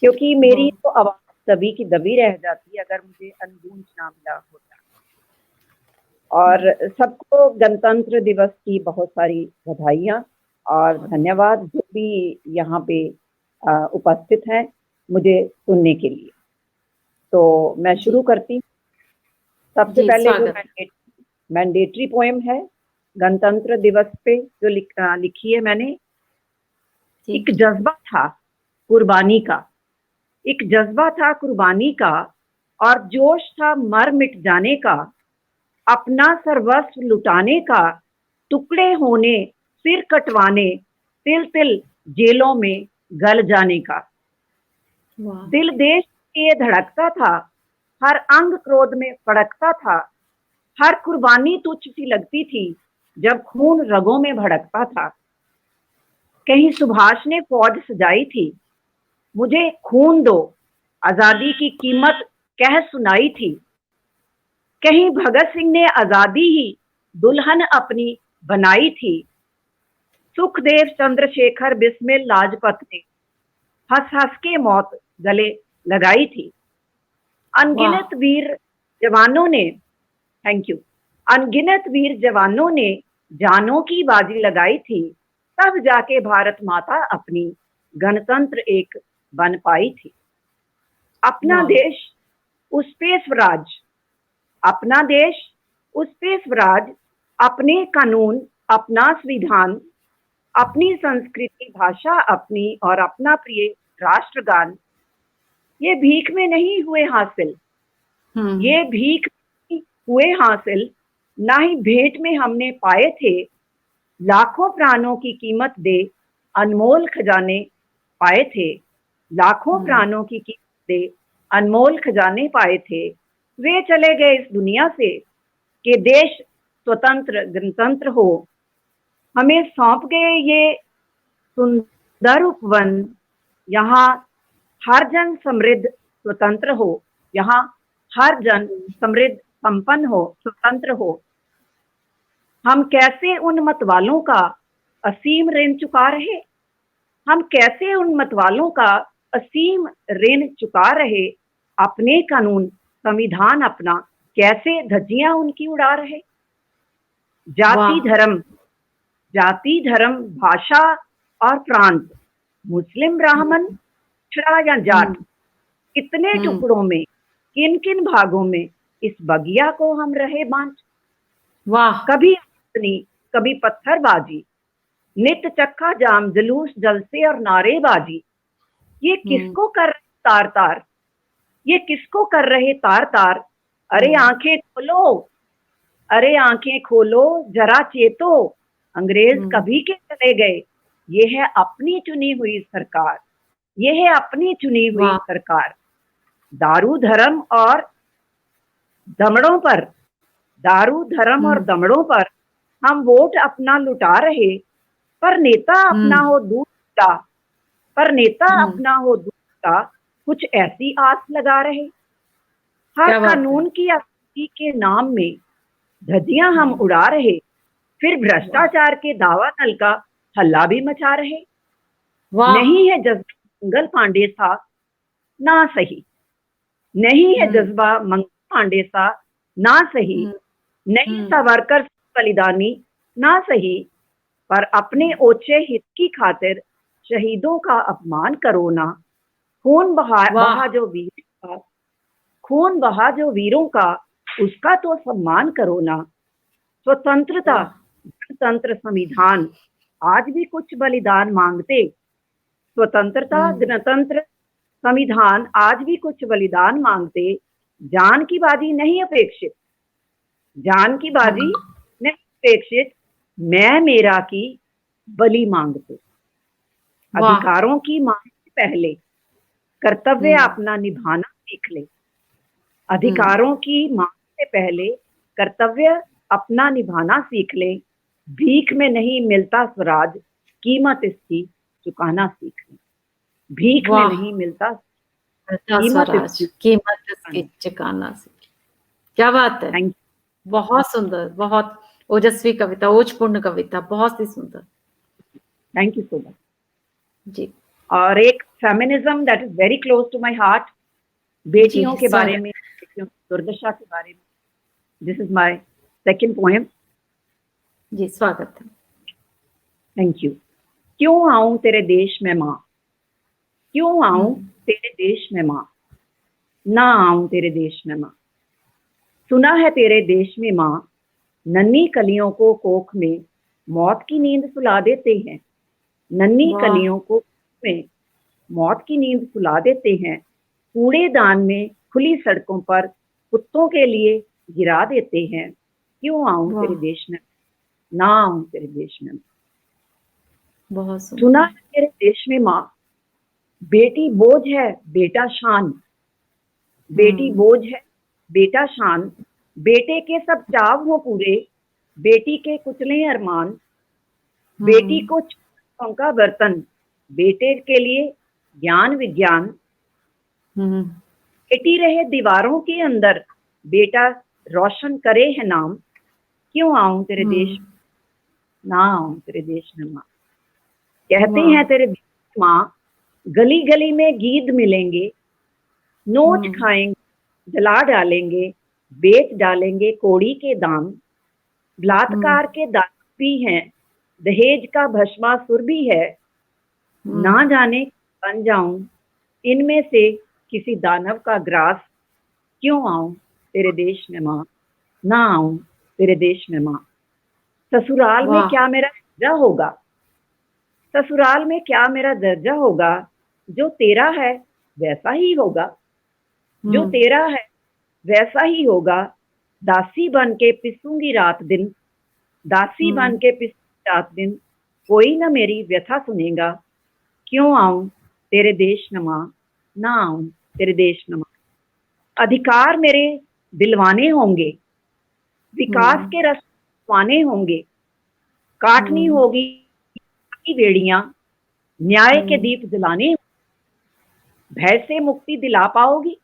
क्योंकि मेरी तो आवाज़ दबी की दबी रह जाती अगर मुझे अनगूंज ना मिला होता। और सबको गणतंत्र दिवस की बहुत सारी बधाइयाँ और धन्यवाद जो भी यहाँ पे उपस्थित हैं मुझे सुनने के लिए। तो मैं शुरू करती हूँ। सबसे जी, पहले जो स्वागत। मैंडेटरी पोएम है गणतंत्र दिवस पे जो लिखी है मैंने। जी। एक जज्बा था कुर्बानी का, एक जज्बा था कुर्बानी का, और जोश था मर मिट जाने का, अपना सर्वस्व लुटाने का, टुकड़े होने, सिर कटवाने, तिल तिल जेलों में गल जाने का। वाह। दिल देश के लिए धड़कता था, हर अंग क्रोध में फड़कता था, हर कुर्बानी तुच्छ सी लगती थी जब खून रगों में भड़कता था। कहीं सुभाष ने फौज सजाई थी, मुझे खून दो आजादी की कीमत कह सुनाई थी। कहीं भगत सिंह ने आजादी ही दुल्हन अपनी बनाई थी। सुखदेव चंद्रशेखर बिस्मिल लाजपत ने हंस हंस के मौत गले लगाई थी। अनगिनत वीर जवानों ने, थैंक यू, अनगिनत वीर जवानों ने जानों की बाजी लगाई थी, तब जाके भारत माता अपनी गणतंत्र एक बन पाई थी। अपना देश उस पे स्वराज, अपना देश उस पे स्वराज, अपने कानून, अपना संविधान, अपनी संस्कृति भाषा अपनी, और अपना प्रिय राष्ट्रगान। ये भीख में नहीं हुए हासिल, ये भीख में हुए हासिल, ना ही भेंट में हमने पाए थे। लाखों प्राणों की कीमत दे अनमोल खजाने पाए थे। लाखों प्राणों की कीमत दे अनमोल खजाने पाए थे। वे चले गए इस दुनिया से कि देश स्वतंत्र गणतंत्र हो। हमें सौंप गए ये सुंदर उपवन, यहाँ हर जन समृद्ध स्वतंत्र हो, यहाँ हर जन समृद्ध संपन्न हो, स्वतंत्र हो। हम कैसे उन मतवालों का असीम ऋण चुका रहे, हम कैसे उन मतवालों का असीम ऋण चुका रहे। अपने कानून संविधान अपना कैसे धज्जियां उनकी उड़ा रहे। जाति धर्म भाषा और प्रांत, मुस्लिम ब्राह्मण पिछड़ा या जाट, कितने टुकड़ों में, किन किन भागों में इस बगिया को हम रहे बांट। वाह। कभी अपनी कभी पत्थरबाजी, नित चक्का जाम, जुलूस जलसे और नारेबाजी। ये किसको कर रहे तार तार, ये किसको कर रहे तार तार। अरे आंखें खोलो, अरे आंखें खोलो जरा चेतो, अंग्रेज कभी के चले गए, ये है अपनी चुनी हुई सरकार, ये है अपनी चुनी हुई सरकार। दारू धर्म और दमड़ों पर, दारू धर्म और दमड़ों पर हम वोट अपना लुटा रहे, पर नेता अपना हो दूर का, पर नेता अपना हो दूर का, कुछ ऐसी आस लगा रहे। हर कानून की आजादी के नाम में धज्जियां हम उड़ा रहे, फिर भ्रष्टाचार के दावा नल का हल्ला भी मचा रहे। नहीं है जज्बा मंगल पांडे सा ना सही, नहीं है जज्बा मंगल पांडे सा ना सही, नहीं सावरकर बलिदानी ना सही, पर अपने ओछे हित की खातिर शहीदों का अपमान करो ना। खून बहा जो वीर का, खून बहा जो वीरों का, उसका तो सम्मान करो ना। स्वतंत्रता गणतंत्र संविधान आज भी कुछ बलिदान मांगते, स्वतंत्रता गणतंत्र संविधान आज भी कुछ बलिदान मांगते। जान की बाजी नहीं अपेक्षित, जान की बाजी नहीं अपेक्षित, मैं मेरा की बलि मांगते। अधिकारों की मांग से पहले कर्तव्य अपना निभाना सीख ले, अधिकारों की मांग से पहले कर्तव्य अपना निभाना सीख ले। भीख में नहीं मिलता स्वराज, कीमत इसकी चुकाना सीख ले। भीख में नहीं मिलता स्वराज, कीमत इसकी चुकाना सीख। क्या बात है, बहुत सुंदर, बहुत ओजस्वी कविता, ओजपूर्ण कविता, बहुत ही सुंदर। थैंक यू सो मच जी। और एक feminism that is very close to my heart, बेटियों के बारे स्वागत। में, बेटियों की दुर्दशा के बारे में। This is my second poem. जी स्वागत है। Thank you. क्यों आऊं तेरे देश में माँ, क्यों आऊं तेरे देश में माँ, ना आऊं तेरे देश में माँ। सुना है तेरे देश में माँ, नन्ही कलियों को कोख में मौत की नींद सुला देते हैं। नन्ही वाह। कलियों को कोख में मौत की नींद सुला देते हैं। कूड़ेदान में खुली सड़कों पर कुत्तों के लिए गिरा देते हैं। क्यों आऊं वाह। तेरे देश में, ना आऊं तेरे देश में। बहुत सुना सुंदर। है तेरे देश में माँ, बेटी बोझ है बेटा शान, बेटी बोझ है बेटा शान। बेटे के सब चाव हो पूरे, बेटी के कुचले अरमान। बेटी को चौकों का बर्तन, बेटे के लिए ज्ञान विज्ञान। बेटी रहे दीवारों के अंदर, बेटा रोशन करे है नाम। क्यों आऊं तेरे देश, ना आऊं तेरे देश में माँ। कहते वाह। हैं तेरे देश में माँ, गली गली में गीद मिलेंगे, नोच खाएंगे, जला डालेंगे, बेच डालेंगे कोड़ी के दाम। बलात्कार के दाग भी हैं, दहेज का भस्मासुर भी है। ना जाने बन जाऊं इनमें से किसी दानव का ग्रास। क्यों आऊं तेरे देश में माँ, ना आऊं तेरे देश में माँ। ससुराल में वाह। क्या मेरा दर्जा होगा, ससुराल में क्या मेरा दर्जा होगा। जो तेरा है वैसा ही होगा, जो तेरा है वैसा ही होगा। दासी बन के पिसूंगी रात दिन, दासी बन के पिसूंगी रात दिन। कोई ना मेरी व्यथा सुनेगा। क्यों आऊं तेरे देश में माँ, ना आऊं तेरे देश में माँ। अधिकार मेरे दिलवाने होंगे, विकास के रसवाने होंगे। काटनी होगी की बेड़ियां, न्याय के दीप जलाने। भय से मुक्ति दिला पाओगी,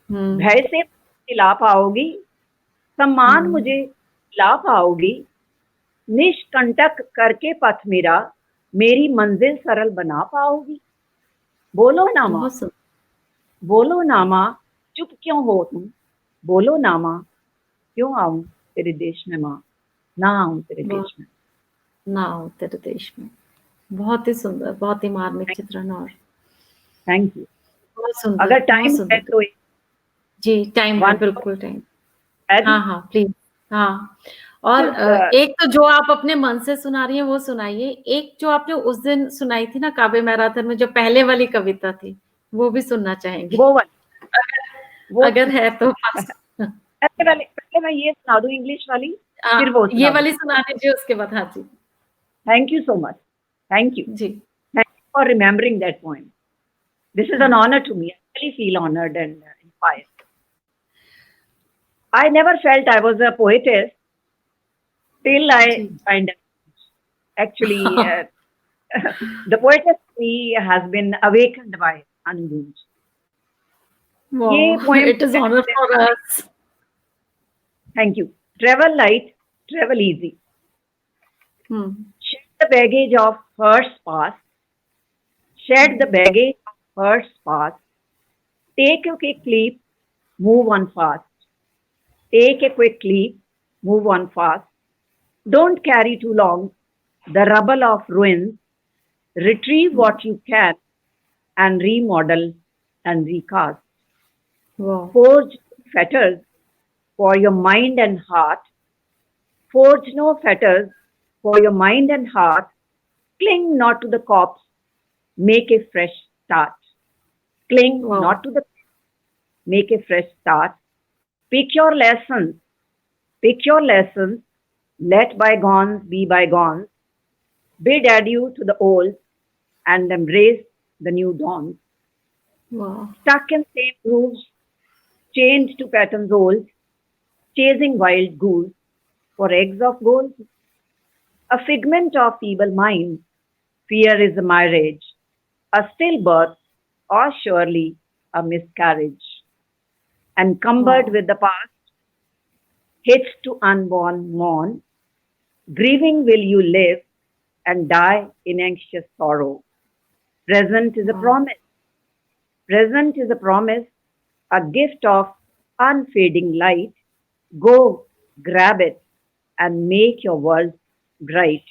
भय से दिला पाओगी। सम्मान मुझे दिला पाओगी। निष्कंटक करके पथ मेरा, मेरी मंजिल सरल बना पाओगी। बोलो ना माँ, बहुत सुंदर। बोलो ना माँ, चुप क्यों हो तुम। बोलो ना माँ, क्यों आऊं तेरे देश में माँ, ना आऊं तेरे देश में। ना हो तेरे देश में। बहुत ही सुंदर, बहुत ही मार्मिक चित्रण। और थैंक यू। बहुत सुंदर, अगर बहुत टाइम है सुंदर। तो जी टाइम है, one बिल्कुल टाइम। add हाँ हाँ प्लीज। हाँ। और एक तो जो आप अपने मन से सुना रही हैं वो सुनाइए। एक जो आपने उस दिन सुनाई थी ना काव्य मैराथन में, जो पहले वाली कविता थी, वो भी सुनना चाहेंगे वो वाली, वो अगर है तो। पहले मैं ये सुना दूं इंग्लिश वाली, फिर वो ये सुना दूं। वाली सुना दीजिए, उसके बाद। हाँ जी। Thank you so much, thank you, जी। Thank you for remembering that poem. This is an honour to me. I really feel honored and inspired. I never felt I was a poetess till I find actually the poetess in me has been awakened by Anugunj. Wow, ये poem it is honor for us. Thank you. Travel light, travel easy. Shed the baggage of heart's past. Shed the baggage of heart's past. Take a quick leap, move on fast. Take a quick leap, move on fast. Don't carry too long the rubble of ruins. Retrieve what you can and remodel and recast. Wow. Forge fetters for your mind and heart. Forge no fetters for your mind and heart. Cling not to the corpse, make a fresh start. Cling not to the make a fresh start. Pick your lessons, pick your lessons. Let bygones be bygones. Bid adieu to the old and embrace the new dawns. Wow. Stuck in same grooves, chained to patterns old, chasing wild goose for eggs of gold. A figment of feeble mind, fear is a marriage, a stillbirth, or surely a miscarriage. Encumbered with the past, hitched to unborn mourn, grieving will you live and die in anxious sorrow. Present is a promise. Present is a promise. a gift of unfading light. Go grab it and make your world bright.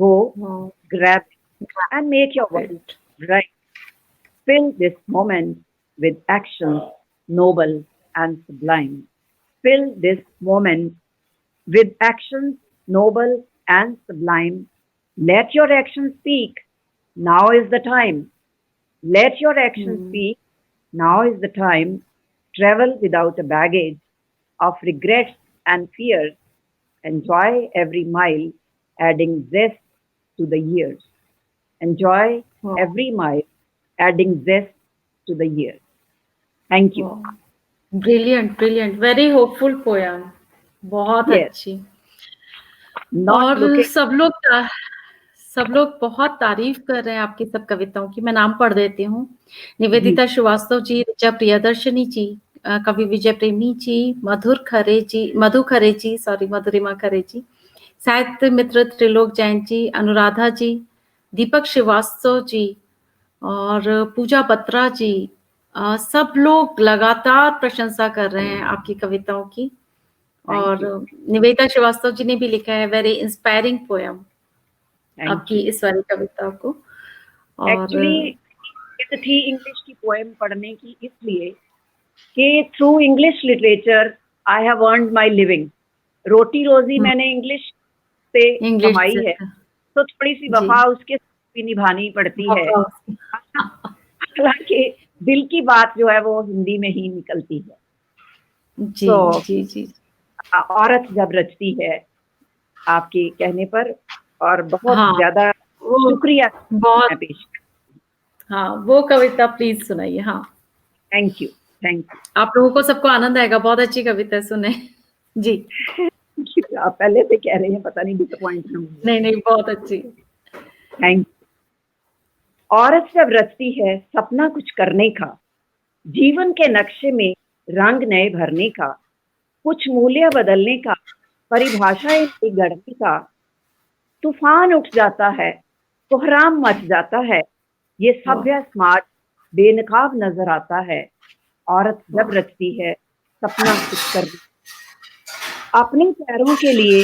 Go Wow, grab it and make your world great. bright. Fill this moment with actions noble and sublime. Fill this moment with actions noble and sublime. Let your actions speak. Now is the time. Let your actions speak. Now is the time. Travel without a baggage of regrets and fears. Enjoy every mile, adding zest to the years. Enjoy Wow. every mile, adding zest to the years. Thank you. Wow. Brilliant, brilliant. Very hopeful poem. बहुत Yes. अच्छी। Not और looking. सब लोग बहुत तारीफ कर रहे हैं आपकी सब कविताओं की। मैं नाम पढ़ देती हूँ। निवेदिता श्रीवास्तव जी, ऋचा प्रियदर्शनी जी, कवि विजय प्रेमी जी, मधु खरे जी, सॉरी मधुरिमा खरे जी, साहित्य मित्र त्रिलोक जैन जी, अनुराधा जी, दीपक श्रीवास्तव जी और पूजा बत्रा जी, सब लोग लगातार प्रशंसा कर रहे हैं आपकी कविताओं की। Thank और you. निवेदिता श्रीवास्तव जी ने भी लिखा है वेरी इंस्पायरिंग पोयम Thank आपकी you. इस वाली कविता को। और Actually, ये थी इंग्लिश की पोएम पढ़ने की इसलिए कि through English literature I have earned my living. रोटी रोजी मैंने इंग्लिश से इंग्लिश कमाई से है, तो थोड़ी सी जी। वफा उसके साथ भी निभानी पड़ती है। बहुत- हालांकि दिल की बात जो है वो हिंदी में ही निकलती है। जी तो जी जी औरत जब रचती है आपके कहने पर, और बहुत हाँ, ज्यादा वो शुक्रिया बहुत मैं पेश। हाँ, वो कविता प्लीज सुनाइए। हाँ, थैंक यू। आप लोगों को सबको आनंद आएगा। बहुत अच्छी कविता है, सुने जी। आप पहले से कह रहे हैं, पता नहीं डिसअपॉइंट ना हो। नहीं बहुत अच्छी। Thank you. औरत जब रचती है सपना कुछ करने का, जीवन के नक्शे में रंग नए भरने का, कुछ मूल्य बदलने का, परिभाषाएं नई गढ़ने का, तूफान उठ जाता है, कोहराम मच जाता है, ये सभ्य समाज बेनकाब नजर आता है। औरत जब रचती है सपना कुछ करने, अपने पैरों के लिए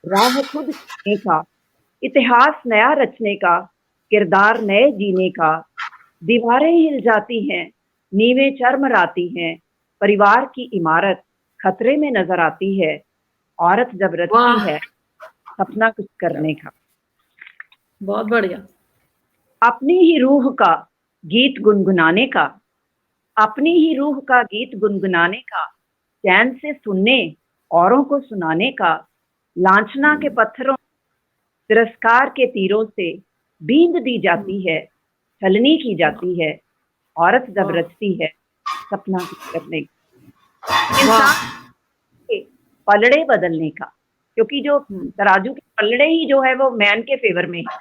राह खुद चुनने का, इतिहास नया रचने का, किरदार नए जीने का, दीवारें हिल जाती हैं, नींवें चरमराती हैं, परिवार की इमारत खतरे में नजर आती है। औरत जब रचती है सपना कुछ करने का, बहुत बढ़िया। अपनी ही रूह का गीत गुनगुनाने का, अपनी ही रूह का गीत गुनगुनाने का, चैन से सुनने औरों को सुनाने का, लांछना के पत्थरों तिरस्कार के तीरों से बींद दी जाती है, छलनी की जाती है। औरत जब रचती है सपना कुछ करने का, इंसान के पलड़े बदलने का, क्योंकि जो तराजू के पलड़े ही जो है वो मैन के फेवर में है।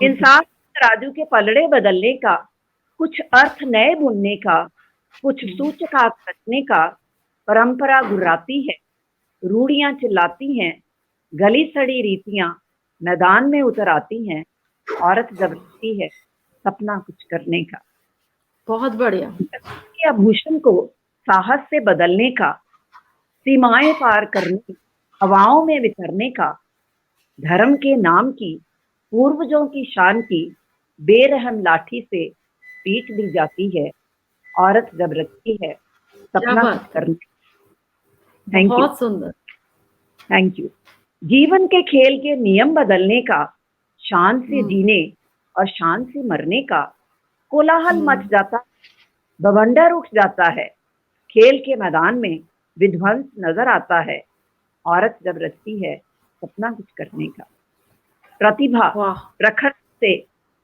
इंसान तराजू के पलड़े बदलने का, कुछ अर्थ नए बुनने का, कुछ सूचकांक रचने का, परंपरा गुर्राती है, रूढ़ियां चिल्लाती हैं, गली सड़ी रीतियां मैदान में उतर आती हैं। औरत जब रचती है सपना कुछ करने का, बहुत बढ़िया। आभूषण को साहस से बदलने का, सीमाएं पार करने, हवाओं में विचरने का, धर्म के नाम की पूर्वजों की शान की बेरहम लाठी से पीट दी जाती है। औरत जब रचती है सपना बात कुछ करने का। Thank you. बहुत सुंदर। Thank you. जीवन के खेल के नियम बदलने का, शान से जीने और शान से मरने का, कोलाहल मच जाता, बवंडर उठ जाता है, खेल के मैदान में विध्वंस नजर आता है। औरत जब रचती है सपना कुछ करने का, प्रतिभा प्रखर से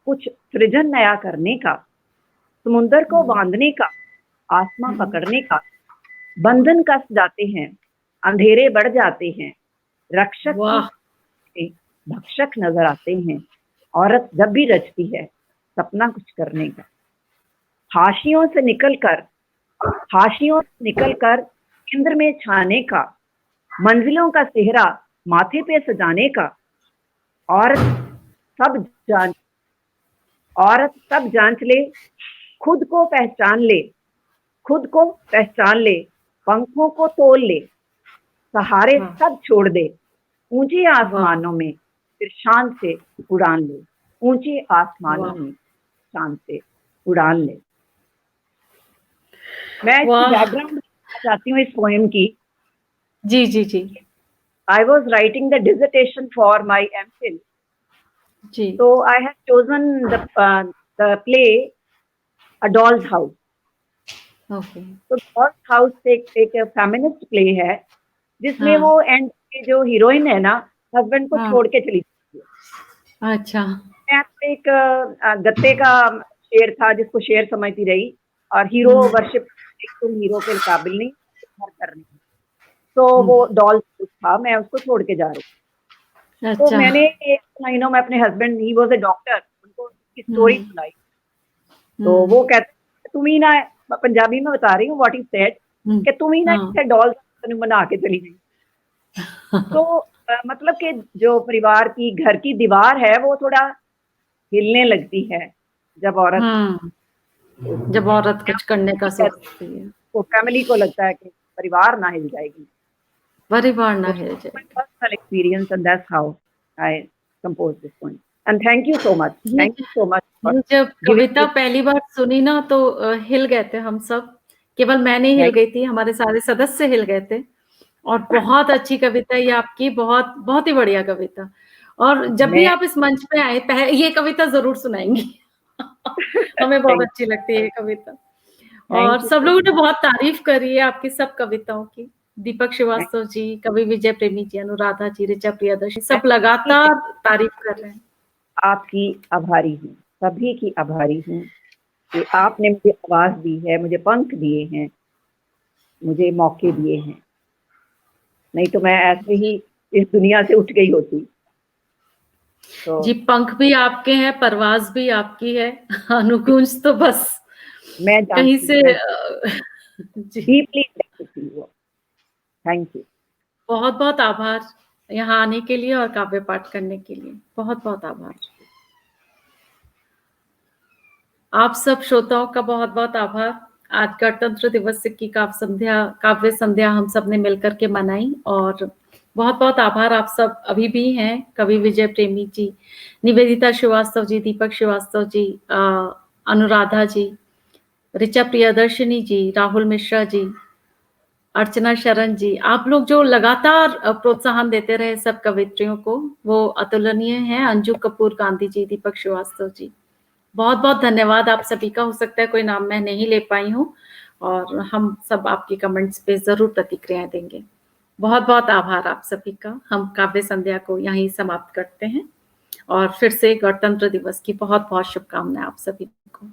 कुछ सृजन नया करने का, समुंदर को बांधने का, आसमां पकड़ने का, बंधन कस जाते हैं, अंधेरे बढ़ जाते हैं, रक्षक की भक्षक नजर आते हैं। औरत जब भी रचती है सपना कुछ करने का, हाशियों से निकलकर केंद्र में छाने का, मंजिलों का सेहरा माथे पे सजाने का, औरत सब जांच ले, खुद को पहचान ले, खुद को पहचान ले, पंखों को तोल ले, सहारे वाह। सब छोड़ दे, ऊंचे आसमानों में फिर शान से उड़ान ले, ऊंचे आसमानों वाह। में शान से उड़ान ले। मैं इसकी वाह। बैकग्राउंड चाहती हूँ इस पोएम की। जी जी जी I was writing the dissertation for my MPhil, जी। so I have chosen the play A Doll's House. Okay. तो डॉल्स हाउस एक फेमिनिस्ट प्ले है जिसमें हाँ। वो एंड के जो हीरोइन है ना, हस्बैंड को हाँ। छोड़ के चली जाती है। अच्छा। मैं तो एक गत्ते का शेर था जिसको शेर समझती रही, और हीरो वर्शिप, तुम हीरो के काबिल नहीं, घर करनी। तो वो डॉल्स था, मैं उसको छोड़ के जा रही थी। तो अच्छा। मैंने एक महीनों में अपने husband, he was a doctor, उनको उसकी स्टोरी सुनाई। तो वो कहते तुम ही ना, पंजाबी में बता रही हूँ व्हाट ही सेड, कि तुम ही ना इसे डॉल्स बना के चली गई। तो मतलब कि जो परिवार की, घर की दीवार है वो थोड़ा हिलने लगती है जब औरत कुछ करने का सोचती है, तो फैमिली को लगता है कि परिवार ना हिल जाएगी, परिवार ना हिल जाए। Personal experience, and that's how I compose this poem. And thank you so much, thank you so much. जब कविता पहली बार सुनी ना तो हिल गए थे हम सब, केवल मैं नहीं हिल गई थी, हमारे सारे सदस्य हिल गए थे। और बहुत अच्छी कविता ये आपकी, बहुत बहुत ही बढ़िया कविता। और जब भी आप इस मंच पे आए ये कविता जरूर सुनाएंगी। हमें बहुत अच्छी लगती है ये कविता, और सब लोगों ने बहुत तारीफ करी है आपकी सब कविताओं की। दीपक श्रीवास्तव जी, कवि विजय प्रेमी जी, अनुराधा जी, ऋचा प्रियदर्शी, सब लगातार तारीफ कर रहे हैं। आपकी आभारी हूँ, सभी की आभारी हूँ कि आपने मुझे आवाज दी है, मुझे पंख दिए हैं, मुझे मौके दिए हैं, नहीं तो मैं ऐसे ही इस दुनिया से उठ गई होती। तो जी, पंख भी आपके हैं, परवाज भी आपकी है, अनुगूंज तो बस मैं कहीं से डीपली थैंक यू। बहुत बहुत आभार यहाँ आने के लिए और काव्य पाठ करने के लिए, बहुत बहुत आभार। आप सब श्रोताओं का बहुत बहुत आभार। आज गणतंत्र दिवस की काव्य संध्या हम सब ने मिलकर के मनाई, और बहुत बहुत आभार आप सब अभी भी हैं, कवि विजय प्रेमी जी, निवेदिता श्रीवास्तव जी, दीपक श्रीवास्तव जी, अनुराधा जी, ऋचा प्रियदर्शिनी जी, राहुल मिश्रा जी, अर्चना शरण जी, आप लोग जो लगातार प्रोत्साहन देते रहे सब कवित्रियों को, वो अतुलनीय है। अंजू कपूर गांधी जी, दीपक श्रीवास्तव जी, बहुत बहुत धन्यवाद आप सभी का। हो सकता है कोई नाम मैं नहीं ले पाई हूँ, और हम सब आपकी कमेंट्स पे जरूर प्रतिक्रियाएं देंगे। बहुत बहुत आभार आप सभी का। हम काव्य संध्या को यहीं समाप्त करते हैं, और फिर से गणतंत्र दिवस की बहुत बहुत शुभकामनाएं आप सभी को।